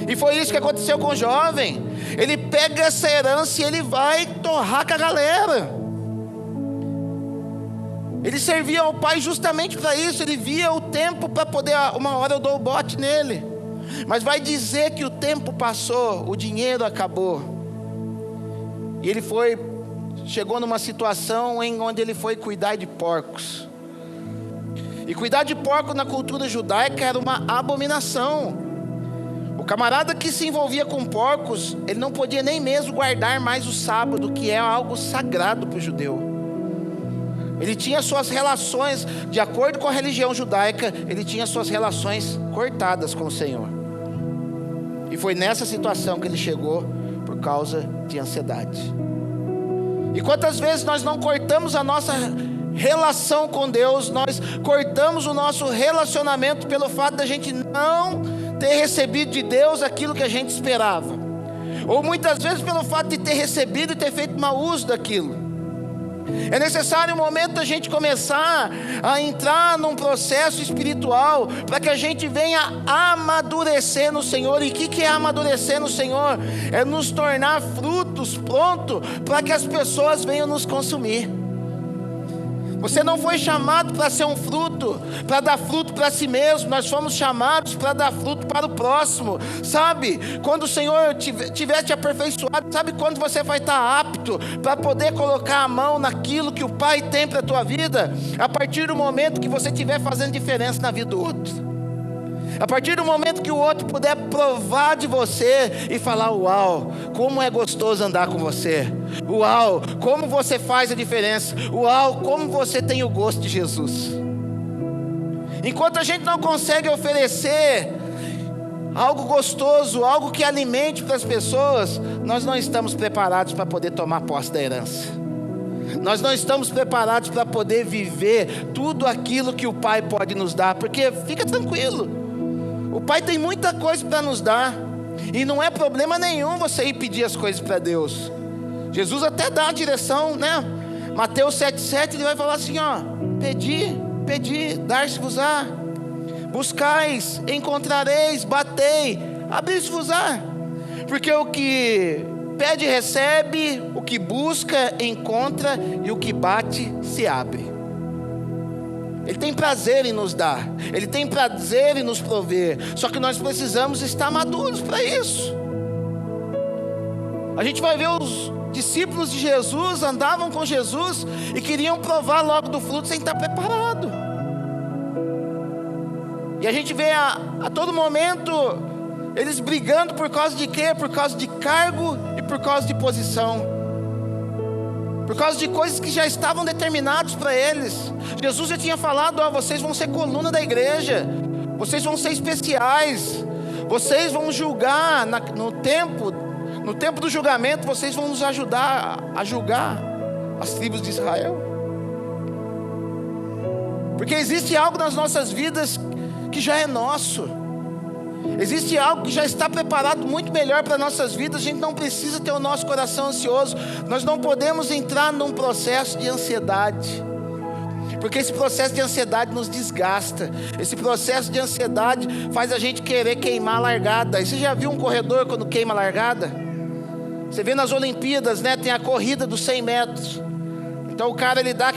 E foi isso que aconteceu com o jovem. Ele pega essa herança e ele vai torrar com a galera. Ele servia ao pai justamente para isso. Ele via o tempo para poder: uma hora eu dou o bote nele. Mas vai dizer que o tempo passou, o dinheiro acabou. E ele chegou numa situação em onde ele foi cuidar de porcos. E cuidar de porco na cultura judaica era uma abominação. O camarada que se envolvia com porcos, ele não podia nem mesmo guardar mais o sábado, que é algo sagrado para o judeu. Ele tinha suas relações, de acordo com a religião judaica, ele tinha suas relações cortadas com o Senhor. E foi nessa situação que ele chegou por causa de ansiedade. E quantas vezes nós não cortamos a nossa relação com Deus, nós cortamos o nosso relacionamento pelo fato da gente não ter recebido de Deus aquilo que a gente esperava, ou muitas vezes pelo fato de ter recebido e ter feito mau uso daquilo. É necessário um momento a gente começar a entrar num processo espiritual, para que a gente venha amadurecer no Senhor. E o que é amadurecer no Senhor? É nos tornar frutos prontos para que as pessoas venham nos consumir. Você não foi chamado para ser um fruto, para dar fruto para si mesmo. Nós fomos chamados para dar fruto para o próximo. Sabe, quando o Senhor tiver te aperfeiçoado, sabe quando você vai estar apto para poder colocar a mão naquilo que o Pai tem para a tua vida? A partir do momento que você estiver fazendo diferença na vida do outro. A partir do momento que o outro puder provar de você e falar: uau, como é gostoso andar com você. Uau, como você faz a diferença. Uau, como você tem o gosto de Jesus. Enquanto a gente não consegue oferecer algo gostoso, algo que alimente para as pessoas, nós não estamos preparados para poder tomar posse da herança. Nós não estamos preparados para poder viver tudo aquilo que o Pai pode nos dar. Porque fica tranquilo, o Pai tem muita coisa para nos dar, e não é problema nenhum você ir pedir as coisas para Deus. Jesus até dá a direção, né? Mateus 7,7, ele vai falar assim, ó: pedi, dar-se-vos-á. Buscais, encontrareis, batei, abrir-se-vos-á. Porque o que pede, recebe, o que busca, encontra, e o que bate, se abre. Ele tem prazer em nos dar, Ele tem prazer em nos prover. Só que nós precisamos estar maduros para isso. A gente vai ver os discípulos de Jesus andavam com Jesus e queriam provar logo do fruto sem estar preparado. E a gente vê a todo momento eles brigando por causa de quê? Por causa de cargo e por causa de posição. por causa de coisas que já estavam determinadas para eles. Jesus já tinha falado: vocês vão ser coluna da igreja, vocês vão ser especiais, vocês vão julgar no tempo do julgamento, vocês vão nos ajudar a julgar as tribos de Israel. Porque existe algo nas nossas vidas que já é nosso. Existe algo que já está preparado muito melhor para nossas vidas. A gente não precisa ter o nosso coração ansioso. Nós não podemos entrar num processo de ansiedade, porque esse processo de ansiedade nos desgasta. Esse processo de ansiedade faz a gente querer queimar a largada. E você já viu um corredor quando queima a largada? Você vê nas Olimpíadas, né? Tem a corrida dos 100 metros. Então o cara ele dá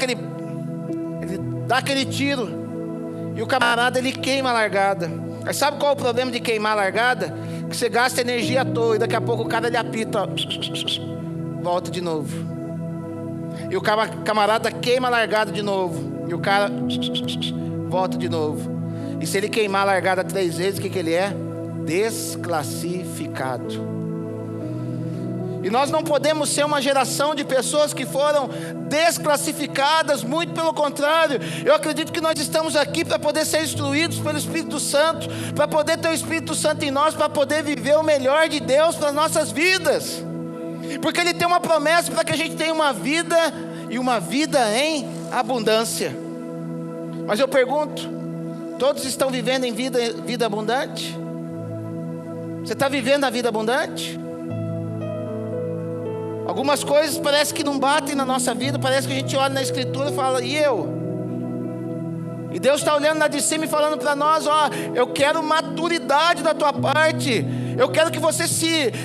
aquele tiro, e o camarada ele queima a largada. Mas sabe qual é o problema de queimar a largada? Que você gasta energia à toa, e daqui a pouco o cara ele apita, volta de novo. E o camarada queima a largada de novo, e o cara volta de novo. E se ele queimar a largada 3 vezes, o que ele é? Desclassificado. E nós não podemos ser uma geração de pessoas que foram desclassificadas, muito pelo contrário. Eu acredito que nós estamos aqui para poder ser instruídos pelo Espírito Santo, para poder ter o Espírito Santo em nós, para poder viver o melhor de Deus para as nossas vidas. Porque Ele tem uma promessa para que a gente tenha uma vida, e uma vida em abundância. Mas eu pergunto, todos estão vivendo em vida abundante? Você está vivendo a vida abundante? Algumas coisas parece que não batem na nossa vida. Parece que a gente olha na Escritura e fala: e eu? E Deus está olhando lá de cima e falando para nós: eu quero maturidade da tua parte. Eu quero que você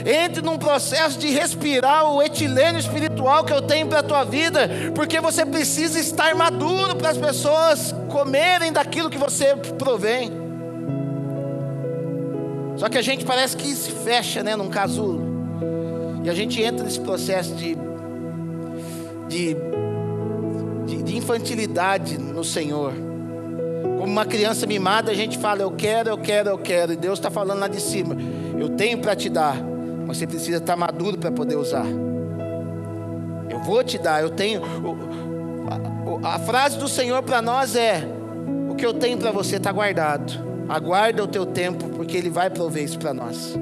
entre num processo de respirar o etilênio espiritual que eu tenho para a tua vida, porque você precisa estar maduro para as pessoas comerem daquilo que você provém. Só que a gente parece que se fecha, né, num casulo. E a gente entra nesse processo de infantilidade no Senhor. Como uma criança mimada, a gente fala: eu quero. E Deus está falando lá de cima: eu tenho para te dar, mas você precisa estar maduro para poder usar. Eu vou te dar, eu tenho. A frase do Senhor para nós é: o que eu tenho para você está guardado. Aguarda o teu tempo, porque Ele vai prover isso para nós.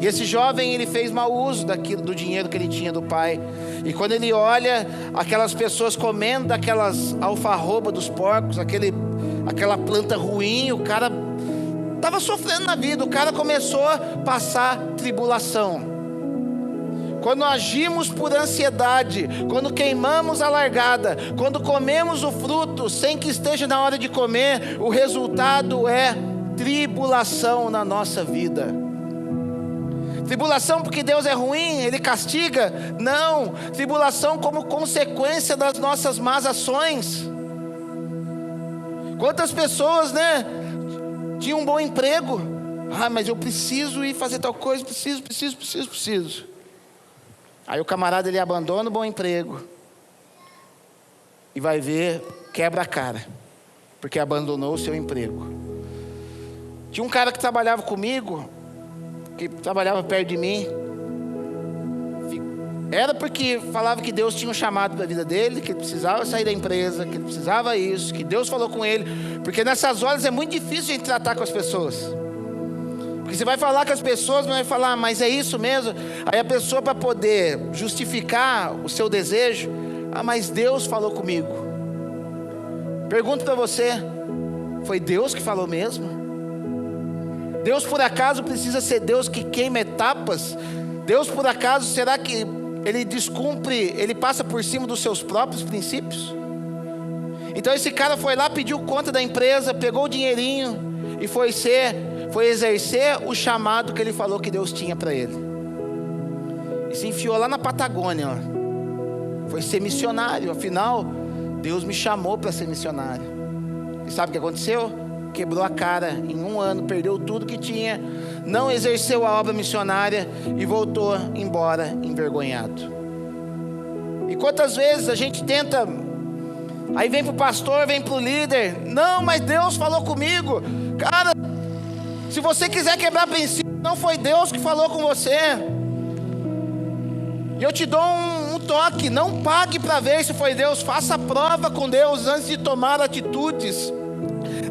E esse jovem, ele fez mau uso do dinheiro que ele tinha do pai. E quando ele olha aquelas pessoas comendo daquelas alfarrobas dos porcos, aquela planta ruim, o cara estava sofrendo na vida. O cara começou a passar tribulação. Quando agimos por ansiedade, quando queimamos a largada, quando comemos o fruto sem que esteja na hora de comer, o resultado é tribulação na nossa vida. Tribulação porque Deus é ruim, Ele castiga? Não. Tribulação como consequência das nossas más ações. Quantas pessoas, né, tinham um bom emprego. Mas eu preciso ir fazer tal coisa, preciso. Aí o camarada ele abandona o bom emprego e vai ver, quebra a cara, porque abandonou o seu emprego. Tinha um cara que trabalhava comigo, que trabalhava perto de mim. Era porque falava que Deus tinha um chamado para a vida dele, que ele precisava sair da empresa, que ele precisava isso, que Deus falou com ele. Porque nessas horas é muito difícil a gente tratar com as pessoas. Porque você vai falar com as pessoas, mas vai falar: mas é isso mesmo? Aí a pessoa, para poder justificar o seu desejo: mas Deus falou comigo. Pergunto para você: foi Deus que falou mesmo? Deus por acaso precisa ser Deus que queima etapas? Deus por acaso, será que Ele descumpre, Ele passa por cima dos seus próprios princípios? Então esse cara foi lá, pediu conta da empresa, pegou o dinheirinho e foi exercer o chamado que ele falou que Deus tinha para ele. E se enfiou lá na Patagônia, foi ser missionário. Afinal, Deus me chamou para ser missionário. E sabe o que aconteceu? Quebrou a cara em 1 ano, perdeu tudo que tinha, não exerceu a obra missionária e voltou embora envergonhado. E quantas vezes a gente tenta, aí vem para o pastor, vem para o líder: não, mas Deus falou comigo. Cara, se você quiser quebrar princípio, não foi Deus que falou com você. E eu te dou um toque, não pague para ver se foi Deus. Faça prova com Deus antes de tomar atitudes.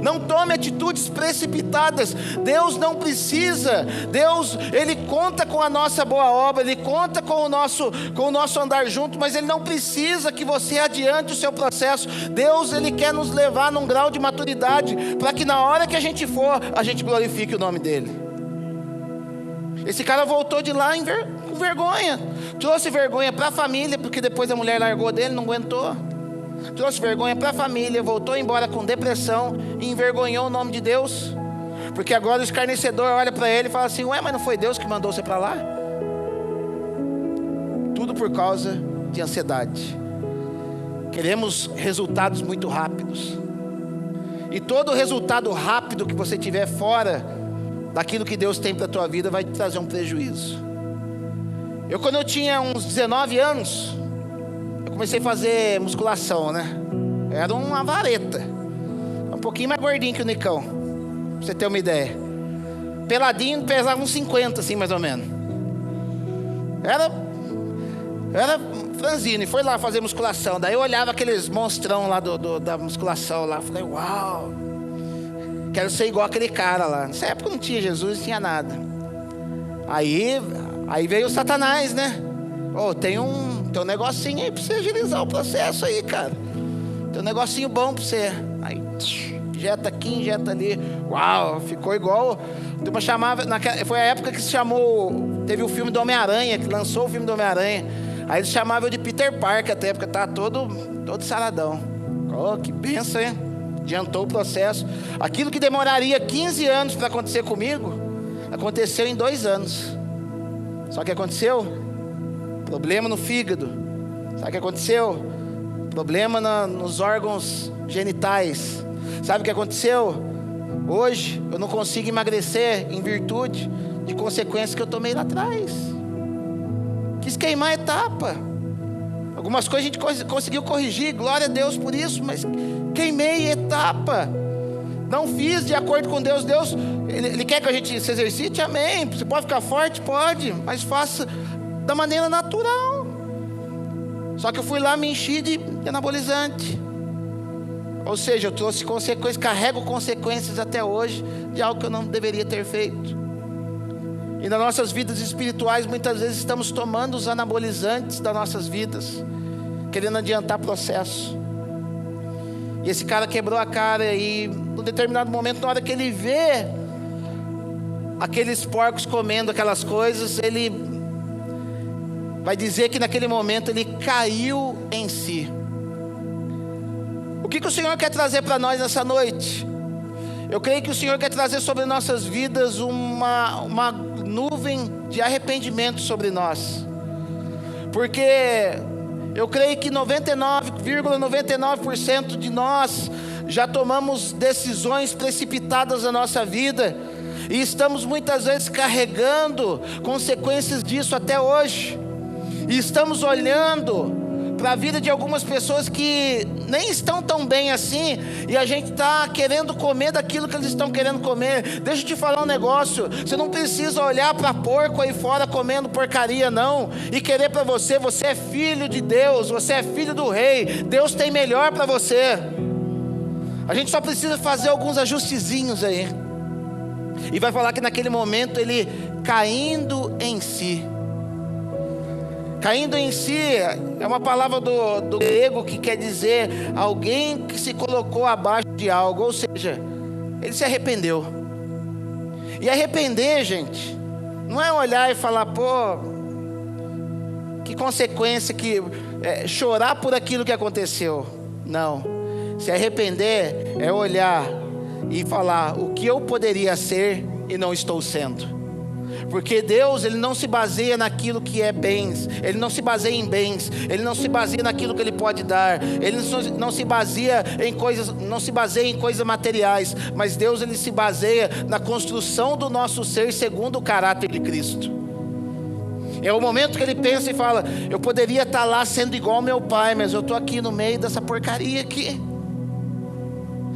Não tome atitudes precipitadas. Deus não precisa. Deus, Ele conta com a nossa boa obra, Ele conta com o nosso andar junto, mas Ele não precisa que você adiante o seu processo. Deus, Ele quer nos levar num grau de maturidade, para que na hora que a gente for, a gente glorifique o nome dEle. Esse cara voltou de lá com vergonha. Trouxe vergonha para a família, porque depois a mulher largou dele, não aguentou. Trouxe vergonha para a família, voltou embora com depressão e envergonhou o nome de Deus, porque agora o escarnecedor olha para ele e fala assim: ué, mas não foi Deus que mandou você para lá? Tudo por causa de ansiedade. Queremos resultados muito rápidos, e todo resultado rápido que você tiver fora daquilo que Deus tem para a tua vida vai te trazer um prejuízo. Quando eu tinha uns 19 anos, comecei a fazer musculação, né? Era uma vareta, um pouquinho mais gordinho que o Nicão, pra você ter uma ideia. Peladinho, pesava uns 50 assim, mais ou menos. Era franzino, e foi lá fazer musculação. Daí eu olhava aqueles monstrão lá da musculação lá, falei: uau, quero ser igual aquele cara lá. Nessa época não tinha Jesus, não tinha nada. Aí veio o Satanás, né? Tem um negocinho aí para você agilizar o processo aí, cara. Tem um negocinho bom para você. Aí, injeta aqui, injeta ali. Uau, ficou igual. Foi a época que se chamou. Teve o filme do Homem-Aranha, que lançou o filme do Homem-Aranha. Aí eles chamavam de Peter Parker até, porque tá todo saradão. Que benção, hein? Adiantou o processo. Aquilo que demoraria 15 anos para acontecer comigo, aconteceu em 2 anos. Só que aconteceu? Problema no fígado. Sabe o que aconteceu? Problema nos órgãos genitais. Sabe o que aconteceu? Hoje eu não consigo emagrecer em virtude de consequências que eu tomei lá atrás. Quis queimar a etapa. Algumas coisas a gente conseguiu corrigir, glória a Deus por isso, mas queimei a etapa. Não fiz de acordo com Deus. Deus, Ele quer que a gente se exercite, amém. Você pode ficar forte? Pode, mas faça da maneira natural. Só que eu fui lá, me enchi de anabolizante. Ou seja, eu trouxe consequências, carrego consequências até hoje de algo que eu não deveria ter feito. E nas nossas vidas espirituais, muitas vezes estamos tomando os anabolizantes das nossas vidas, querendo adiantar processo. E esse cara quebrou a cara, e num determinado momento, na hora que ele vê aqueles porcos comendo aquelas coisas, ele vai dizer que naquele momento ele caiu em si. O que o Senhor quer trazer para nós nessa noite? Eu creio que o Senhor quer trazer sobre nossas vidas uma nuvem de arrependimento sobre nós. Porque eu creio que 99,99% de nós já tomamos decisões precipitadas na nossa vida, e estamos muitas vezes carregando consequências disso até hoje. E estamos olhando para a vida de algumas pessoas que nem estão tão bem assim, e a gente está querendo comer daquilo que eles estão querendo comer. Deixa eu te falar um negócio: você não precisa olhar para porco aí fora comendo porcaria não, e querer para você. Você é filho de Deus, você é filho do rei. Deus tem melhor para você. A gente só precisa fazer alguns ajustezinhos aí. E vai falar que naquele momento ele caindo em si. Caindo em si é uma palavra do grego que quer dizer alguém que se colocou abaixo de algo. Ou seja, ele se arrependeu. E arrepender, gente, não é olhar e falar: pô, que consequência, chorar por aquilo que aconteceu. Não. Se arrepender é olhar e falar: o que eu poderia ser e não estou sendo. Porque Deus, Ele não se baseia naquilo que é bens. Ele não se baseia em bens. Ele não se baseia naquilo que Ele pode dar. Ele não se baseia em coisas materiais. Mas Deus, Ele se baseia na construção do nosso ser segundo o caráter de Cristo. É o momento que Ele pensa e fala: eu poderia estar lá sendo igual ao meu pai, mas eu estou aqui no meio dessa porcaria aqui.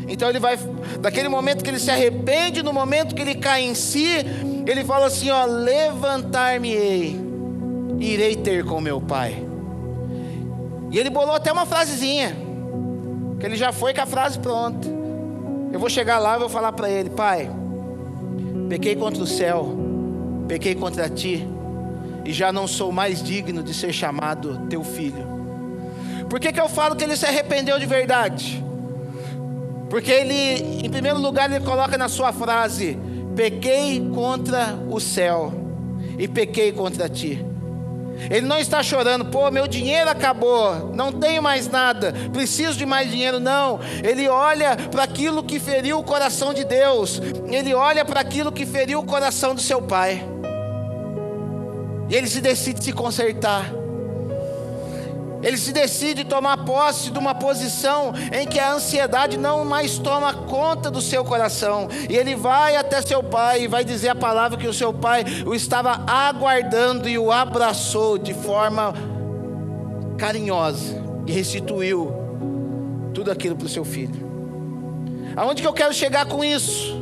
Então ele vai, daquele momento que ele se arrepende, no momento que ele cai em si, ele fala assim: ó, levantar-me-ei, irei ter com meu pai. E ele bolou até uma frasezinha, que ele já foi com a frase pronta. Eu vou chegar lá e vou falar para ele: Pai, pequei contra o céu, pequei contra ti, e já não sou mais digno de ser chamado teu filho. Por que eu falo que ele se arrependeu de verdade? Porque ele, em primeiro lugar, ele coloca na sua frase: pequei contra o céu e pequei contra ti. Ele não está chorando: pô, meu dinheiro acabou, não tenho mais nada, preciso de mais dinheiro. Não, ele olha para aquilo que feriu o coração de Deus. Ele olha para aquilo que feriu o coração do seu pai, e ele se decide se consertar. Ele se decide tomar posse de uma posição em que a ansiedade não mais toma conta do seu coração. E ele vai até seu pai e vai dizer a palavra que o seu pai o estava aguardando e o abraçou de forma carinhosa e restituiu tudo aquilo para o seu filho. Aonde que eu quero chegar com isso?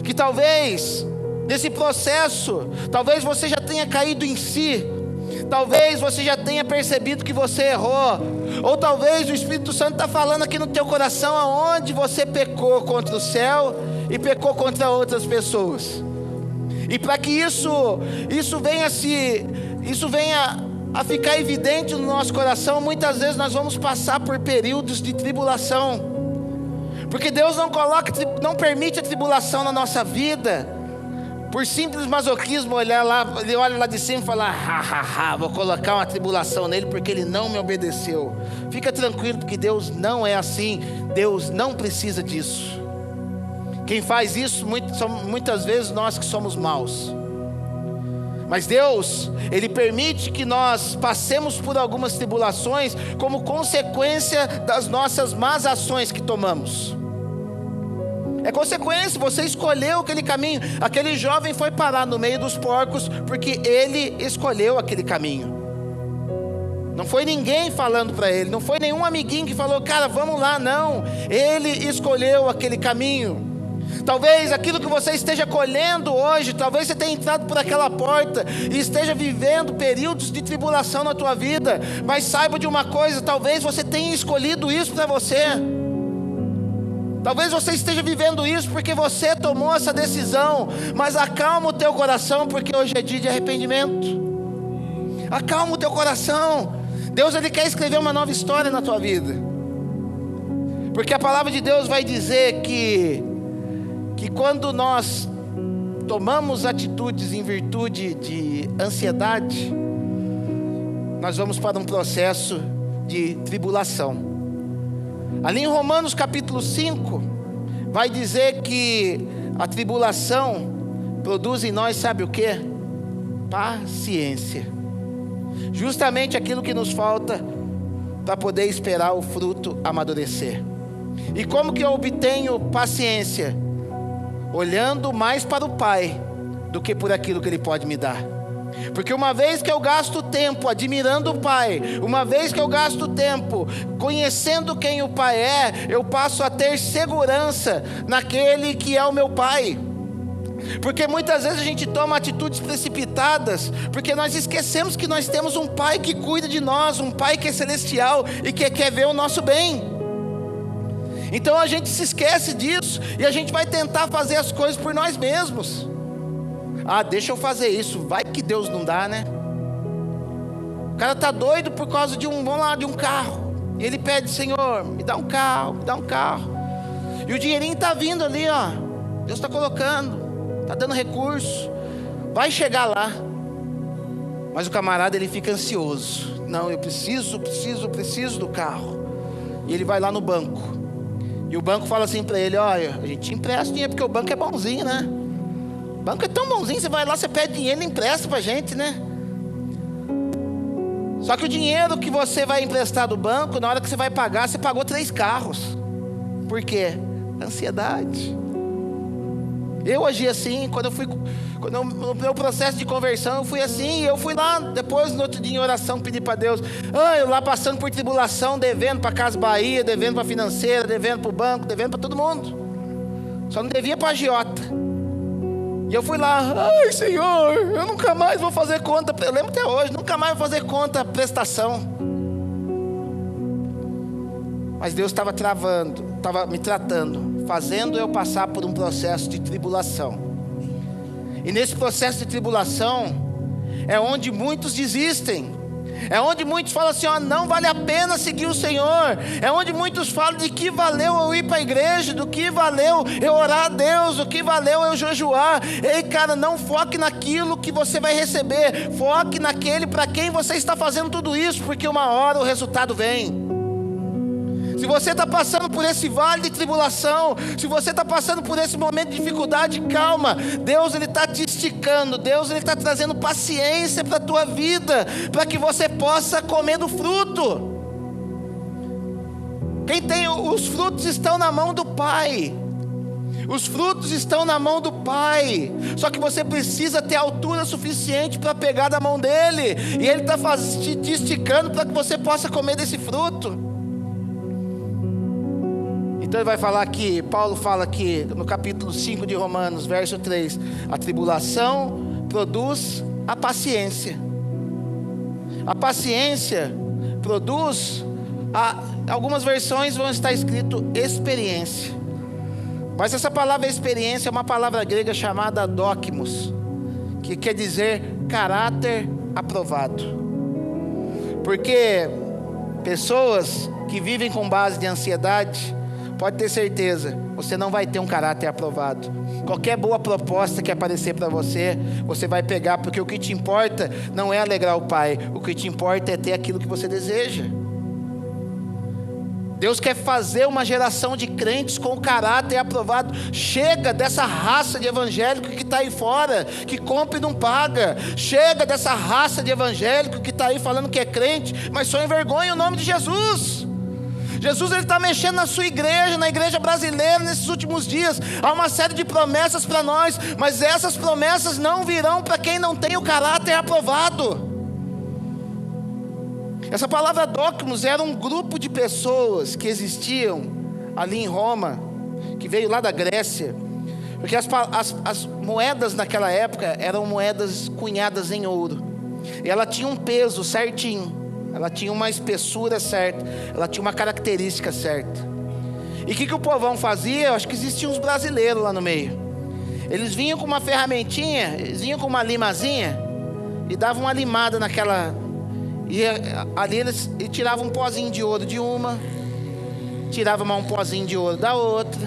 Que talvez nesse processo, talvez você já tenha caído em si. Talvez você já tenha percebido que você errou, ou talvez o Espírito Santo está falando aqui no teu coração aonde você pecou contra o céu e pecou contra outras pessoas. E para que isso venha a ficar evidente no nosso coração, muitas vezes nós vamos passar por períodos de tribulação, porque Deus não permite a tribulação na nossa vida por simples masoquismo. Ele olha lá de cima e fala: vou colocar uma tribulação nele porque ele não me obedeceu. Fica tranquilo, porque Deus não é assim. Deus não precisa disso. Quem faz isso muitas vezes nós que somos maus. Mas Deus, Ele permite que nós passemos por algumas tribulações como consequência das nossas más ações que tomamos. É consequência, você escolheu aquele caminho. Aquele jovem foi parar no meio dos porcos porque ele escolheu aquele caminho. Não foi ninguém falando para ele, não foi nenhum amiguinho que falou: cara, vamos lá. Não, ele escolheu aquele caminho. Talvez aquilo que você esteja colhendo hoje, talvez você tenha entrado por aquela porta e esteja vivendo períodos de tribulação na tua vida. Mas saiba de uma coisa: talvez você tenha escolhido isso para você. Talvez você esteja vivendo isso porque você tomou essa decisão. Mas acalma o teu coração, porque hoje é dia de arrependimento. Acalma o teu coração. Deus, Ele quer escrever uma nova história na tua vida. Porque a palavra de Deus vai dizer que quando nós tomamos atitudes em virtude de ansiedade, nós vamos para um processo de tribulação. Ali em Romanos capítulo 5, vai dizer que a tribulação produz em nós, sabe o que? Paciência. Justamente aquilo que nos falta para poder esperar o fruto amadurecer. E como que eu obtenho paciência? Olhando mais para o Pai do que por aquilo que Ele pode me dar. Porque uma vez que eu gasto tempo admirando o Pai, uma vez que eu gasto tempo conhecendo quem o Pai é, eu passo a ter segurança naquele que é o meu Pai. Porque muitas vezes a gente toma atitudes precipitadas, porque nós esquecemos que nós temos um Pai que cuida de nós, um Pai que é celestial e que quer ver o nosso bem. Então a gente se esquece disso e a gente vai tentar fazer as coisas por nós mesmos. Deixa eu fazer isso, vai que Deus não dá, né? O cara tá doido por causa de um carro, e ele pede: Senhor, me dá um carro, e o dinheirinho tá vindo ali, ó. Deus está colocando, tá dando recurso, vai chegar lá. Mas o camarada, ele fica ansioso: não, eu preciso do carro. E ele vai lá no banco, e o banco fala assim para ele: olha, a gente te empresta dinheiro porque o banco é bonzinho, né? O banco é tão bonzinho, você vai lá, você pede dinheiro e empresta pra gente, né? Só que o dinheiro que você vai emprestar do banco, na hora que você vai pagar, você pagou 3 carros. Por quê? Ansiedade. Eu agi assim, no meu processo de conversão, eu fui assim. Eu fui lá, depois no outro dia em oração, pedi para Deus. Eu lá passando por tribulação, devendo para Casa Bahia, devendo para financeira, devendo para o banco, devendo para todo mundo. Só não devia para agiota. E eu fui lá: Senhor, eu nunca mais vou fazer conta. Eu lembro até hoje, nunca mais vou fazer conta prestação. Mas Deus estava estava me tratando, fazendo eu passar por um processo de tribulação. E nesse processo de tribulação é onde muitos desistem. É onde muitos falam assim, não vale a pena seguir o Senhor. É onde muitos falam de que valeu eu ir para a igreja, do que valeu eu orar a Deus, do que valeu eu jejuar. Ei, cara, não foque naquilo que você vai receber, foque naquele para quem você está fazendo tudo isso, porque uma hora o resultado vem. Se você está passando por esse vale de tribulação, se você está passando por esse momento de dificuldade, calma. Deus ele está te esticando, Deus ele está trazendo paciência para a tua vida, para que você possa comer do fruto. Quem tem os frutos estão na mão do Pai. Os frutos estão na mão do Pai. Só que você precisa ter altura suficiente para pegar da mão dele. E ele está te esticando para que você possa comer desse fruto. Então ele vai falar aqui, Paulo fala aqui no capítulo 5 de Romanos, verso 3, a tribulação produz a paciência. A paciência produz, algumas versões vão estar escrito experiência. Mas essa palavra experiência é uma palavra grega chamada dokimos, que quer dizer caráter aprovado. Porque pessoas que vivem com base de ansiedade, pode ter certeza, você não vai ter um caráter aprovado. Qualquer boa proposta que aparecer para você, você vai pegar, porque o que te importa não é alegrar o Pai, o que te importa é ter aquilo que você deseja. Deus quer fazer uma geração de crentes com caráter aprovado. Chega dessa raça de evangélico que está aí fora, que compra e não paga. Chega dessa raça de evangélico que está aí falando que é crente, mas só envergonha o nome de Jesus. Jesus ele está mexendo na sua igreja, na igreja brasileira nesses últimos dias. Há uma série de promessas para nós, mas essas promessas não virão para quem não tem o caráter aprovado. Essa palavra dokimos era um grupo de pessoas que existiam ali em Roma, que veio lá da Grécia, porque as moedas naquela época eram moedas cunhadas em ouro, e ela tinha um peso certinho, ela tinha uma espessura certa, ela tinha uma característica certa. E o que o povão fazia? Eu acho que existiam uns brasileiros lá no meio. Eles vinham com uma ferramentinha, eles vinham com uma limazinha e davam uma limada naquela. E ali eles tiravam um pozinho de ouro de uma, tiravam um pozinho de ouro da outra.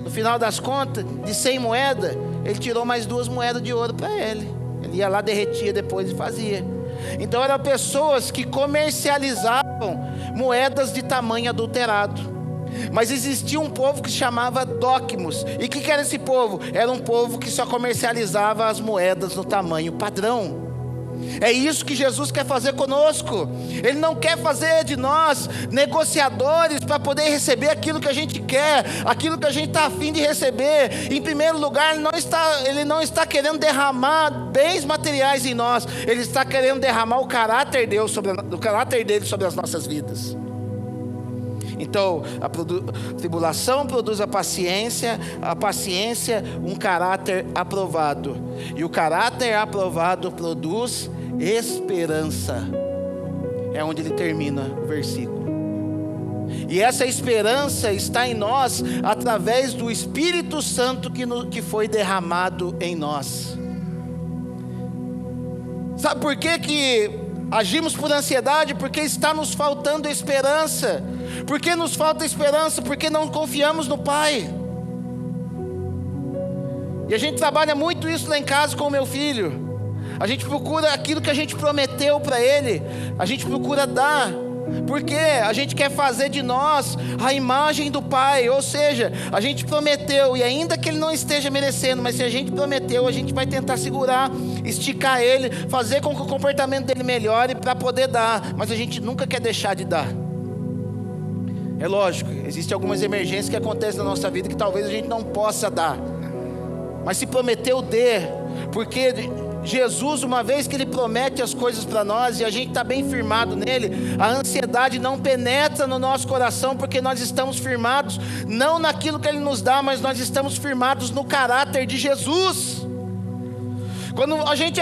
No final das contas, de 100 moedas, ele tirou mais 2 moedas de ouro para ele. Ele ia lá, derretia depois e fazia. Então eram pessoas que comercializavam moedas de tamanho adulterado. Mas existia um povo que se chamava dokimos. E o que era esse povo? Era um povo que só comercializava as moedas no tamanho padrão. É isso que Jesus quer fazer conosco. Ele não quer fazer de nós negociadores para poder receber aquilo que a gente quer, aquilo que a gente está a fim de receber. Em primeiro lugar, ele não está querendo derramar bens materiais em nós. Ele está querendo derramar o caráter dele sobre as nossas vidas. Então, a tribulação produz a paciência um caráter aprovado. E o caráter aprovado produz esperança. É onde ele termina o versículo. E essa esperança está em nós através do Espírito Santo que foi derramado em nós. Sabe por que agimos por ansiedade? Porque está nos faltando esperança. Por que nos falta esperança? Porque não confiamos no Pai. E a gente trabalha muito isso lá em casa com o meu filho. A gente procura aquilo que a gente prometeu para ele, a gente procura dar, porque a gente quer fazer de nós a imagem do Pai. Ou seja, a gente prometeu, e ainda que ele não esteja merecendo, mas se a gente prometeu, a gente vai tentar segurar, esticar ele, fazer com que o comportamento dele melhore para poder dar. Mas a gente nunca quer deixar de dar. É lógico, existem algumas emergências que acontecem na nossa vida que talvez a gente não possa dar, mas se prometeu, dê, porque Jesus, uma vez que Ele promete as coisas para nós e a gente está bem firmado nele, a ansiedade não penetra no nosso coração, porque nós estamos firmados não naquilo que Ele nos dá, mas nós estamos firmados no caráter de Jesus. Quando a gente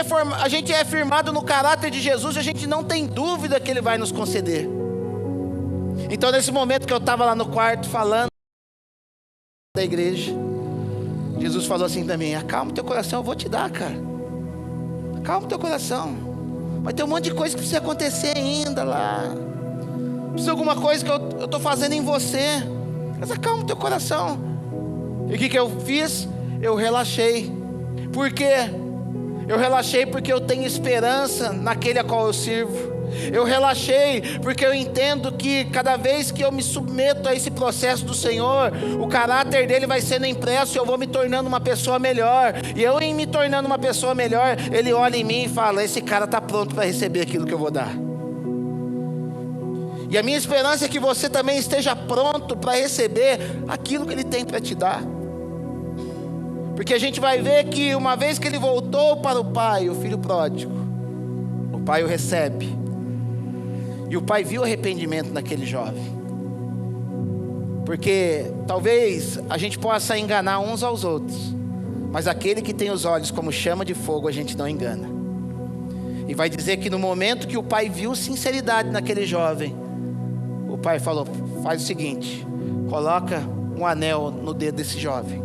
é firmado no caráter de Jesus, a gente não tem dúvida que Ele vai nos conceder. Então nesse momento que eu estava lá no quarto falando da igreja, Jesus falou assim para mim: acalma o teu coração, eu vou te dar, cara. Acalma o teu coração. Vai ter um monte de coisa que precisa acontecer ainda lá. Precisa de alguma coisa que eu estou fazendo em você. Mas acalma o teu coração. E o que eu fiz? Eu relaxei. Por quê? Eu relaxei porque eu tenho esperança naquele a qual eu sirvo. Eu relaxei porque eu entendo que cada vez que eu me submeto a esse processo do Senhor, o caráter dele vai sendo impresso e eu vou me tornando uma pessoa melhor. E eu, em me tornando uma pessoa melhor, ele olha em mim e fala: esse cara está pronto para receber aquilo que eu vou dar. E a minha esperança é que você também esteja pronto para receber aquilo que ele tem para te dar. Porque a gente vai ver que uma vez que ele voltou para o pai, o filho pródigo, o pai o recebe. E o pai viu arrependimento naquele jovem. Porque talvez a gente possa enganar uns aos outros, mas aquele que tem os olhos como chama de fogo, a gente não engana. E vai dizer que no momento que o pai viu sinceridade naquele jovem, o pai falou: faz o seguinte, coloca um anel no dedo desse jovem.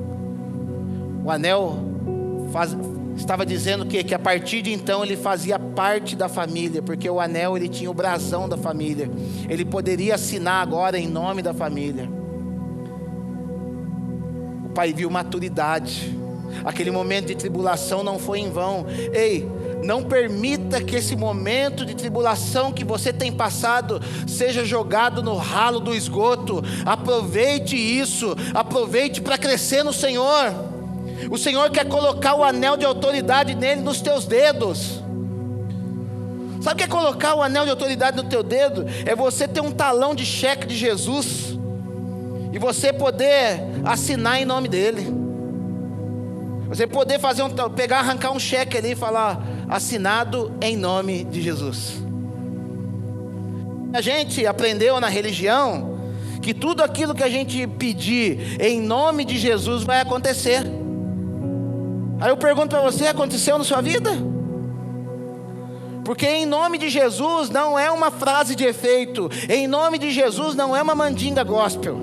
O anel estava dizendo que a partir de então ele fazia parte da família, porque o anel ele tinha o brasão da família. Ele poderia assinar agora em nome da família. O pai viu maturidade. Aquele momento de tribulação não foi em vão. Ei, não permita que esse momento de tribulação que você tem passado seja jogado no ralo do esgoto. Aproveite isso, aproveite para crescer no Senhor. O Senhor quer colocar o anel de autoridade nele, nos teus dedos. Sabe o que é colocar o anel de autoridade no teu dedo? É você ter um talão de cheque de Jesus e você poder assinar em nome dele. Você poder arrancar um cheque ali e falar: assinado em nome de Jesus. A gente aprendeu na religião que tudo aquilo que a gente pedir em nome de Jesus vai acontecer. Aí eu pergunto para você: aconteceu na sua vida? Porque em nome de Jesus não é uma frase de efeito. Em nome de Jesus não é uma mandinga gospel.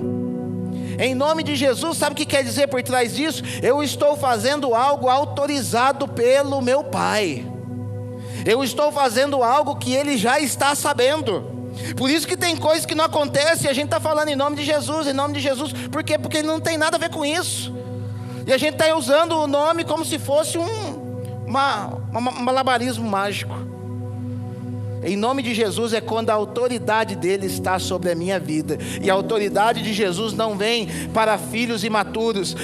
Em nome de Jesus, sabe o que quer dizer por trás disso? Eu estou fazendo algo autorizado pelo meu Pai. Eu estou fazendo algo que Ele já está sabendo. Por isso que tem coisas que não acontecem e a gente está falando em nome de Jesus, em nome de Jesus. Por quê? Porque não tem nada a ver com isso. E a gente está usando o nome como se fosse um malabarismo mágico. Em nome de Jesus é quando a autoridade dele está sobre a minha vida. E a autoridade de Jesus não vem para filhos imaturos.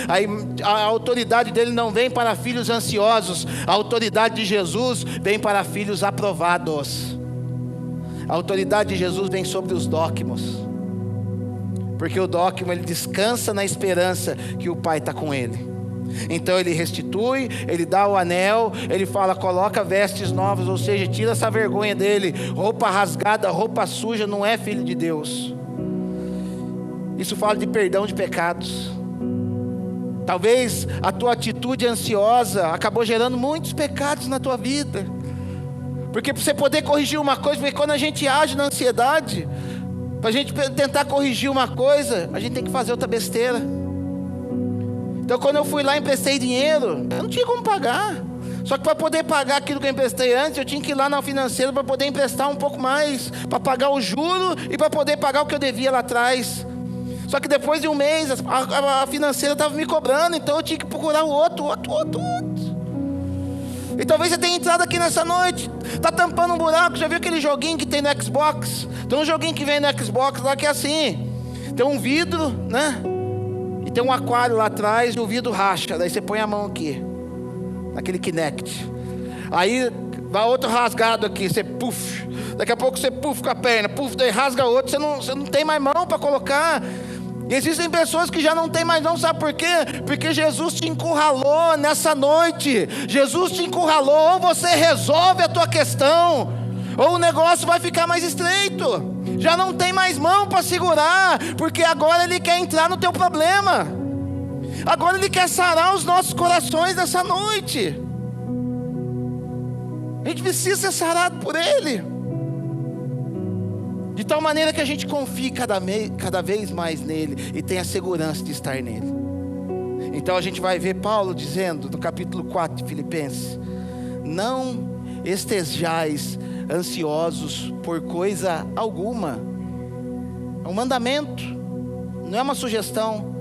A autoridade dele não vem para filhos ansiosos. A autoridade de Jesus vem para filhos aprovados. A autoridade de Jesus vem sobre os dóquimos. Porque o dóquimo ele descansa na esperança que o Pai está com ele. Então ele restitui, ele dá o anel, ele fala: coloca vestes novas, ou seja, tira essa vergonha dele. Roupa rasgada, roupa suja não é filho de Deus. Isso fala de perdão de pecados. Talvez a tua atitude ansiosa acabou gerando muitos pecados na tua vida. Porque para você poder corrigir uma coisa, porque quando a gente age na ansiedade, para a gente tentar corrigir uma coisa, a gente tem que fazer outra besteira. Então quando eu fui lá e emprestei dinheiro, eu não tinha como pagar. Só que para poder pagar aquilo que eu emprestei antes, eu tinha que ir lá na financeira para poder emprestar um pouco mais, para pagar o juro e para poder pagar o que eu devia lá atrás. Só que depois de um mês, a financeira estava me cobrando, então eu tinha que procurar o outro. E talvez você tenha entrado aqui nessa noite, está tampando um buraco. Já viu aquele joguinho que tem no Xbox? Tem um joguinho que vem no Xbox lá que é assim, tem um vidro, né? E tem um aquário lá atrás e o vidro racha. Daí você põe a mão aqui, naquele Kinect. Aí vai outro rasgado aqui, você puf. Daqui a pouco você puf com a perna, puf, daí rasga outro, você não tem mais mão para colocar. E existem pessoas que já não tem mais mão, sabe por quê? Porque Jesus te encurralou nessa noite. Jesus te encurralou, ou você resolve a tua questão, ou o negócio vai ficar mais estreito. Já não tem mais mão para segurar, porque agora Ele quer entrar no teu problema. Agora Ele quer sarar os nossos corações nessa noite. A gente precisa ser sarado por Ele. de tal maneira que a gente confie cada vez mais nele e tenha a segurança de estar nele. Então a gente vai ver Paulo dizendo no capítulo 4 de Filipenses: não estejais ansiosos por coisa alguma. É um mandamento, não é uma sugestão.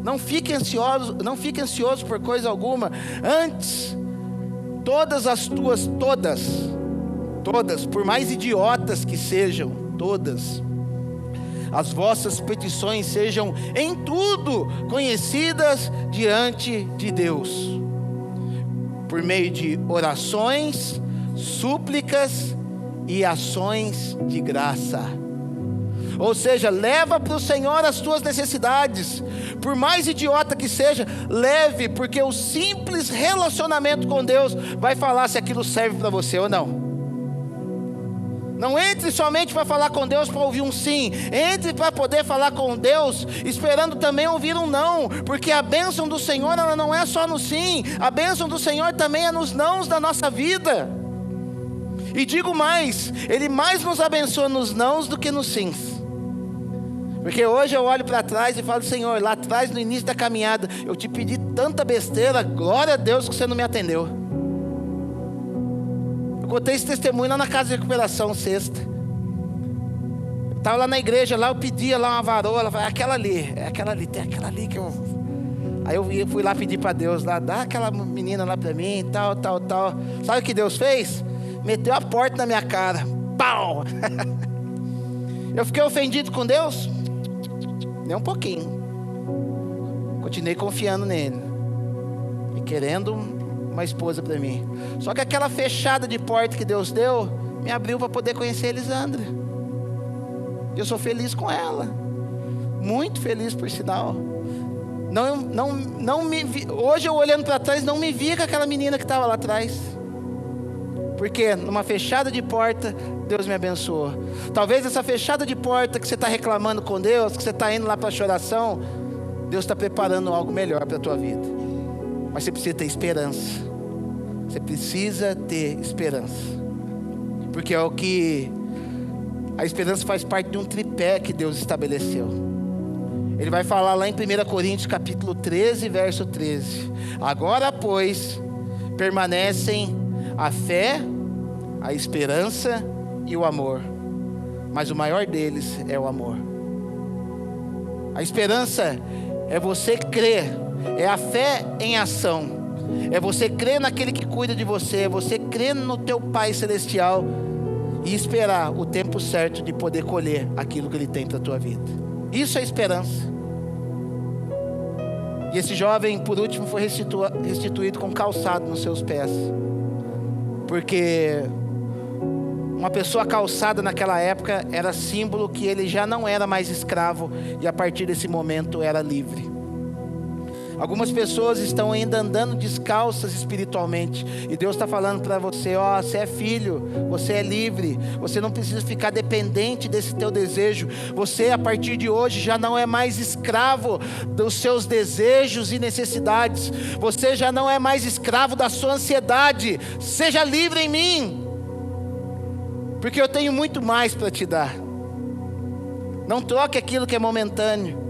Não fique ansioso por coisa alguma. Antes, todas, por mais idiotas que sejam, todas as vossas petições sejam em tudo conhecidas diante de Deus, por meio de orações, súplicas e ações de graça. Ou seja, leva para o Senhor as tuas necessidades, por mais idiota que seja, leve, porque o simples relacionamento com Deus vai falar se aquilo serve para você ou não. Não entre somente para falar com Deus para ouvir um sim. Entre para poder falar com Deus esperando também ouvir um não. Porque a bênção do Senhor, ela não é só no sim. A bênção do Senhor também é nos nãos da nossa vida. E digo mais, Ele mais nos abençoa nos nãos do que nos sims. Porque hoje eu olho para trás e falo: Senhor, lá atrás no início da caminhada eu te pedi tanta besteira, glória a Deus que você não me atendeu. Eu contei esse testemunho lá na casa de recuperação sexta. Estava lá na igreja, lá eu pedia lá uma varoa, falei: aquela ali, tem aquela ali que eu... Aí eu fui lá pedir para Deus, lá, dá aquela menina lá para mim, tal. Sabe o que Deus fez? Meteu a porta na minha cara, pau! Eu fiquei ofendido com Deus? Nem um pouquinho. Continuei confiando nele e querendo uma esposa para mim. Só que aquela fechada de porta que Deus deu me abriu para poder conhecer a Elisandra. Eu sou feliz com ela, muito feliz, por sinal. Não me vi, hoje eu olhando para trás não me via com aquela menina que estava lá atrás. Porque numa fechada de porta Deus me abençoou. Talvez essa fechada de porta que você está reclamando com Deus, que você está indo lá para a choração, Deus está preparando algo melhor para a tua vida. Mas você precisa ter esperança. Você precisa ter esperança. Porque é o que... A esperança faz parte de um tripé que Deus estabeleceu. Ele vai falar lá em 1 Coríntios capítulo 13, verso 13. Agora, pois, permanecem a fé, a esperança e o amor. Mas o maior deles é o amor. A esperança é você crer, é a fé em ação. É você crer naquele que cuida de você, é você crer no teu Pai Celestial e esperar o tempo certo de poder colher aquilo que Ele tem para a tua vida. Isso é esperança. E esse jovem, por último, foi restituído com calçado nos seus pés. Porque uma pessoa calçada naquela época era símbolo que ele já não era mais escravo e a partir desse momento era livre. Algumas pessoas estão ainda andando descalças espiritualmente e Deus está falando para você: ó, você é filho, você é livre, você não precisa ficar dependente desse teu desejo. Você, a partir de hoje, já não é mais escravo dos seus desejos e necessidades. Você já não é mais escravo da sua ansiedade. Seja livre em mim, porque eu tenho muito mais para te dar. Não troque aquilo que é momentâneo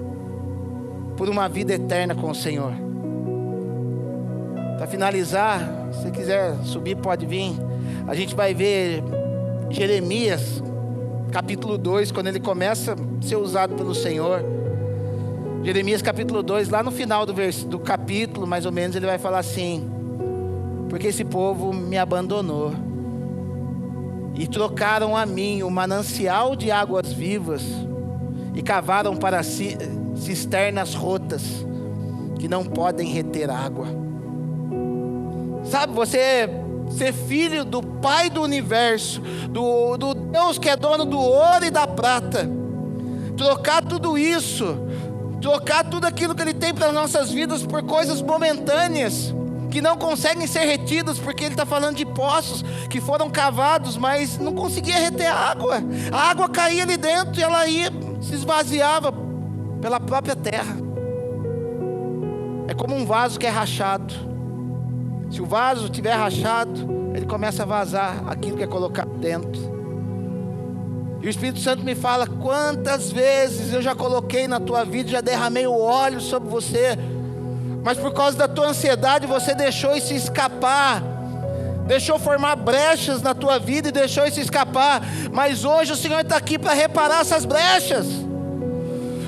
por uma vida eterna com o Senhor. Para finalizar, se quiser subir, pode vir. A gente vai ver Jeremias, capítulo 2, quando ele começa a ser usado pelo Senhor. Jeremias capítulo 2, lá no final do capítulo, mais ou menos, ele vai falar assim: porque esse povo me abandonou e trocaram a mim o manancial de águas vivas e cavaram para si cisternas rotas que não podem reter água. Sabe, você ser filho do Pai do universo, do Deus que é dono do ouro e da prata, trocar tudo isso, trocar tudo aquilo que Ele tem para as nossas vidas por coisas momentâneas que não conseguem ser retidas, porque Ele está falando de poços que foram cavados, mas não conseguia reter água. A água caía ali dentro e ela ia, se esvaziava pela própria terra. É como um vaso que é rachado. Se o vaso estiver rachado, ele começa a vazar aquilo que é colocado dentro. E o Espírito Santo me fala: quantas vezes eu já coloquei na tua vida, já derramei o óleo sobre você, mas por causa da tua ansiedade você deixou isso escapar, deixou formar brechas na tua vida e deixou isso escapar. Mas hoje o Senhor está aqui para reparar essas brechas.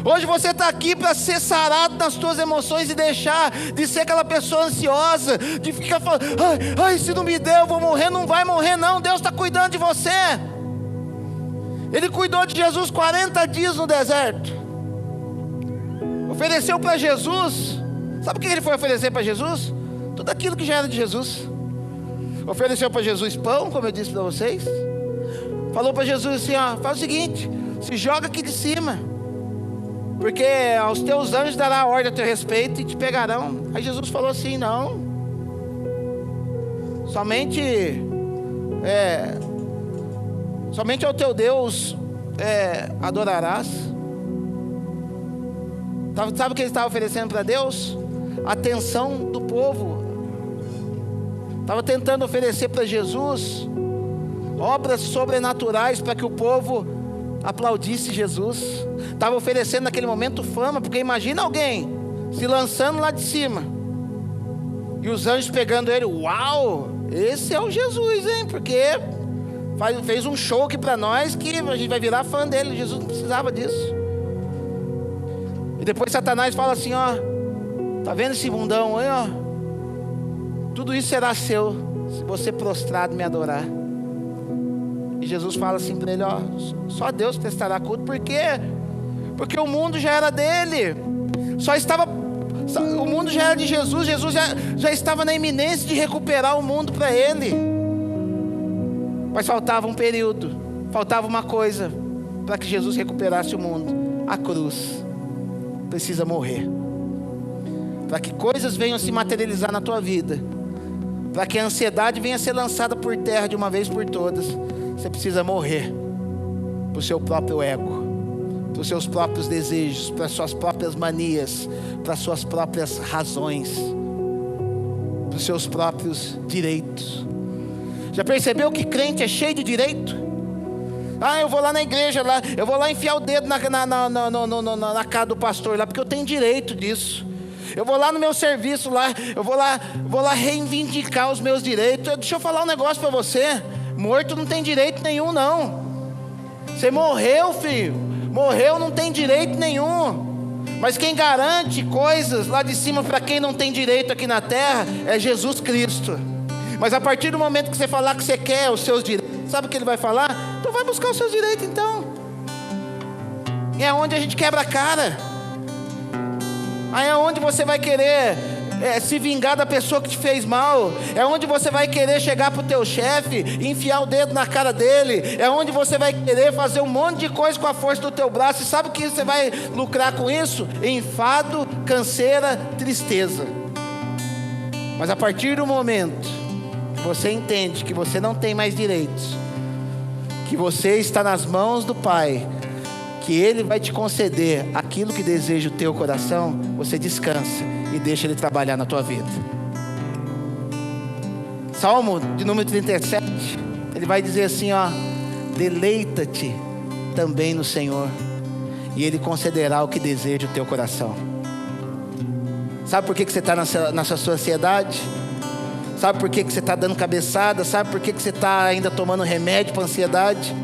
Hoje você está aqui para ser sarado nas tuas emoções e deixar de ser aquela pessoa ansiosa, de ficar falando: ai, se não me der eu vou morrer. Não vai morrer não, Deus está cuidando de você. Ele cuidou de Jesus 40 dias no deserto, ofereceu para Jesus. Sabe o que ele foi oferecer para Jesus? Tudo aquilo que já era de Jesus. Ofereceu para Jesus pão, como eu disse para vocês. Falou para Jesus assim: faz o seguinte, se joga aqui de cima, porque aos teus anjos dará a ordem a teu respeito e te pegarão. Aí Jesus falou assim: não, somente ao teu Deus adorarás. Sabe o que ele estava oferecendo para Deus? A atenção do povo. Estava tentando oferecer para Jesus obras sobrenaturais para que o povo aplaudisse Jesus. Estava oferecendo naquele momento fama, porque imagina alguém se lançando lá de cima e os anjos pegando ele. Uau, esse é o Jesus, hein? Porque fez um show aqui para nós que a gente vai virar fã dele. Jesus não precisava disso. E depois Satanás fala assim: tá vendo esse mundão aí, tudo isso será seu se você prostrado me adorar. E Jesus fala assim para ele: só Deus prestará culto. Por quê? Porque o mundo já era dele. O mundo já era de Jesus. Jesus já estava na iminência de recuperar o mundo para ele. Mas faltava um período, faltava uma coisa para que Jesus recuperasse o mundo: a cruz precisa morrer. Para que coisas venham se materializar na tua vida, para que a ansiedade venha a ser lançada por terra de uma vez por todas, você precisa morrer para o seu próprio ego, para os seus próprios desejos, para as suas próprias manias, para as suas próprias razões, para os seus próprios direitos. Já percebeu que crente é cheio de direito? Eu vou lá na igreja, eu vou lá enfiar o dedo na cara do pastor lá, porque eu tenho direito disso. Eu vou lá no meu serviço lá, eu vou lá reivindicar os meus direitos. Deixa eu falar um negócio para você: morto não tem direito nenhum não. Você morreu, filho, morreu, não tem direito nenhum. Mas quem garante coisas lá de cima para quem não tem direito aqui na terra é Jesus Cristo. Mas a partir do momento que você falar que você quer os seus direitos, sabe o que ele vai falar? Então vai buscar os seus direitos então. E é onde a gente quebra a cara. Aí é onde você vai querer se vingar da pessoa que te fez mal. É onde você vai querer chegar para o teu chefe e enfiar o dedo na cara dele. É onde você vai querer fazer um monte de coisa com a força do teu braço. E sabe o que você vai lucrar com isso? Enfado, canseira, tristeza. Mas a partir do momento que você entende que você não tem mais direitos, que você está nas mãos do Pai, que Ele vai te conceder aquilo que deseja o teu coração, você descansa e deixa Ele trabalhar na tua vida. Salmo de número 37, ele vai dizer assim: deleita-te também no Senhor, e Ele concederá o que deseja o teu coração. Sabe por que você está nessa sua ansiedade? Sabe por que você está dando cabeçada? Sabe por que você está ainda tomando remédio para ansiedade?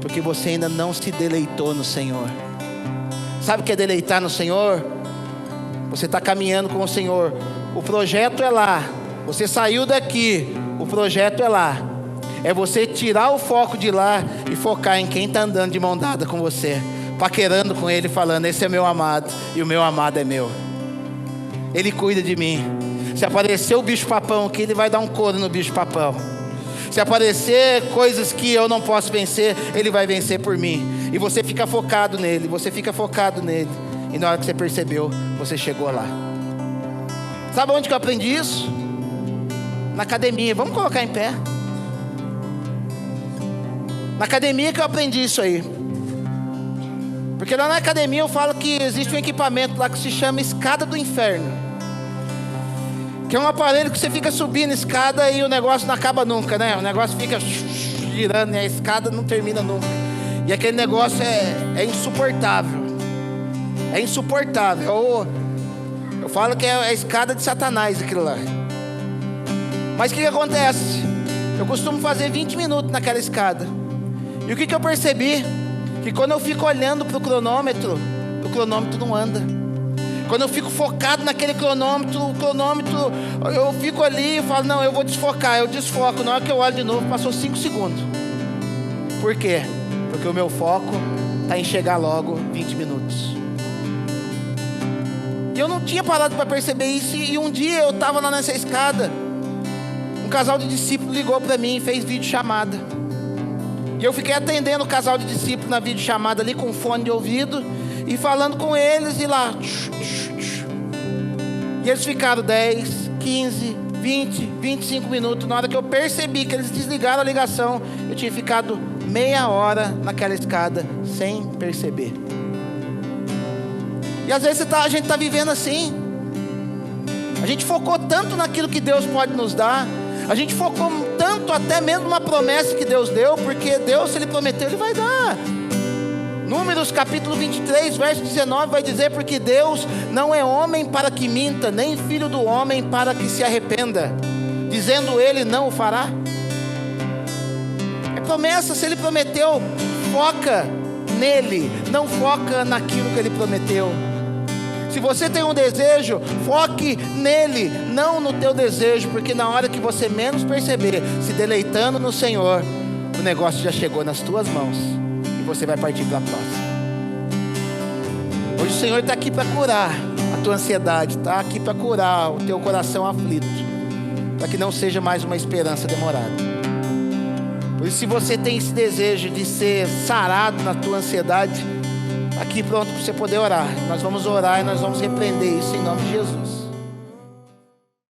Porque você ainda não se deleitou no Senhor. Sabe o que é deleitar no Senhor? Você está caminhando com o Senhor, o projeto é lá, você saiu daqui, o projeto é lá. É você tirar o foco de lá e focar em quem está andando de mão dada com você, paquerando com Ele, falando: esse é meu amado e o meu amado é meu. Ele cuida de mim. Se aparecer o bicho papão aqui, Ele vai dar um couro no bicho papão. Se aparecer coisas que eu não posso vencer, Ele vai vencer por mim. E você fica focado nele, você fica focado nele. E na hora que você percebeu, você chegou lá. Sabe onde que eu aprendi isso? Na academia. Vamos colocar em pé. Na academia que eu aprendi isso aí. Porque lá na academia eu falo que existe um equipamento lá que se chama escada do inferno, que é um aparelho que você fica subindo a escada e o negócio não acaba nunca, né? O negócio fica girando e a escada não termina nunca. E aquele negócio é insuportável. É insuportável. Eu falo que é a escada de Satanás aquilo lá. Mas o que acontece? Eu costumo fazer 20 minutos naquela escada. E o que eu percebi? Que quando eu fico olhando para o cronômetro não anda. Quando eu fico focado naquele cronômetro, eu fico ali e falo, não, eu vou desfocar. Eu desfoco, na hora que eu olho de novo, passou 5 segundos. Por quê? Porque o meu foco está em chegar logo 20 minutos. E eu não tinha parado para perceber isso. E um dia eu estava lá nessa escada, um casal de discípulos ligou para mim e fez videochamada. E eu fiquei atendendo o casal de discípulos na videochamada ali com fone de ouvido e falando com eles e lá. E eles ficaram 10, 15, 20, 25 minutos. Na hora que eu percebi que eles desligaram a ligação, eu tinha ficado meia hora naquela escada sem perceber. E às vezes a gente está vivendo assim. A gente focou tanto naquilo que Deus pode nos dar. A gente focou tanto até mesmo numa promessa que Deus deu. Porque Deus, se Ele prometeu, Ele vai dar. Números capítulo 23, verso 19 vai dizer: porque Deus não é homem para que minta, nem filho do homem para que se arrependa, dizendo Ele, não o fará. É promessa. Se Ele prometeu, foca nele, não foca naquilo que Ele prometeu. Se você tem um desejo, foque nele, não no teu desejo, porque na hora que você menos perceber, se deleitando no Senhor, o negócio já chegou nas tuas mãos e você vai partir para a próxima. Hoje o Senhor está aqui para curar a tua ansiedade, está aqui para curar o teu coração aflito, para que não seja mais uma esperança demorada. Por isso, se você tem esse desejo de ser sarado na tua ansiedade, aqui pronto para você poder orar. Nós vamos orar e nós vamos repreender isso em nome de Jesus.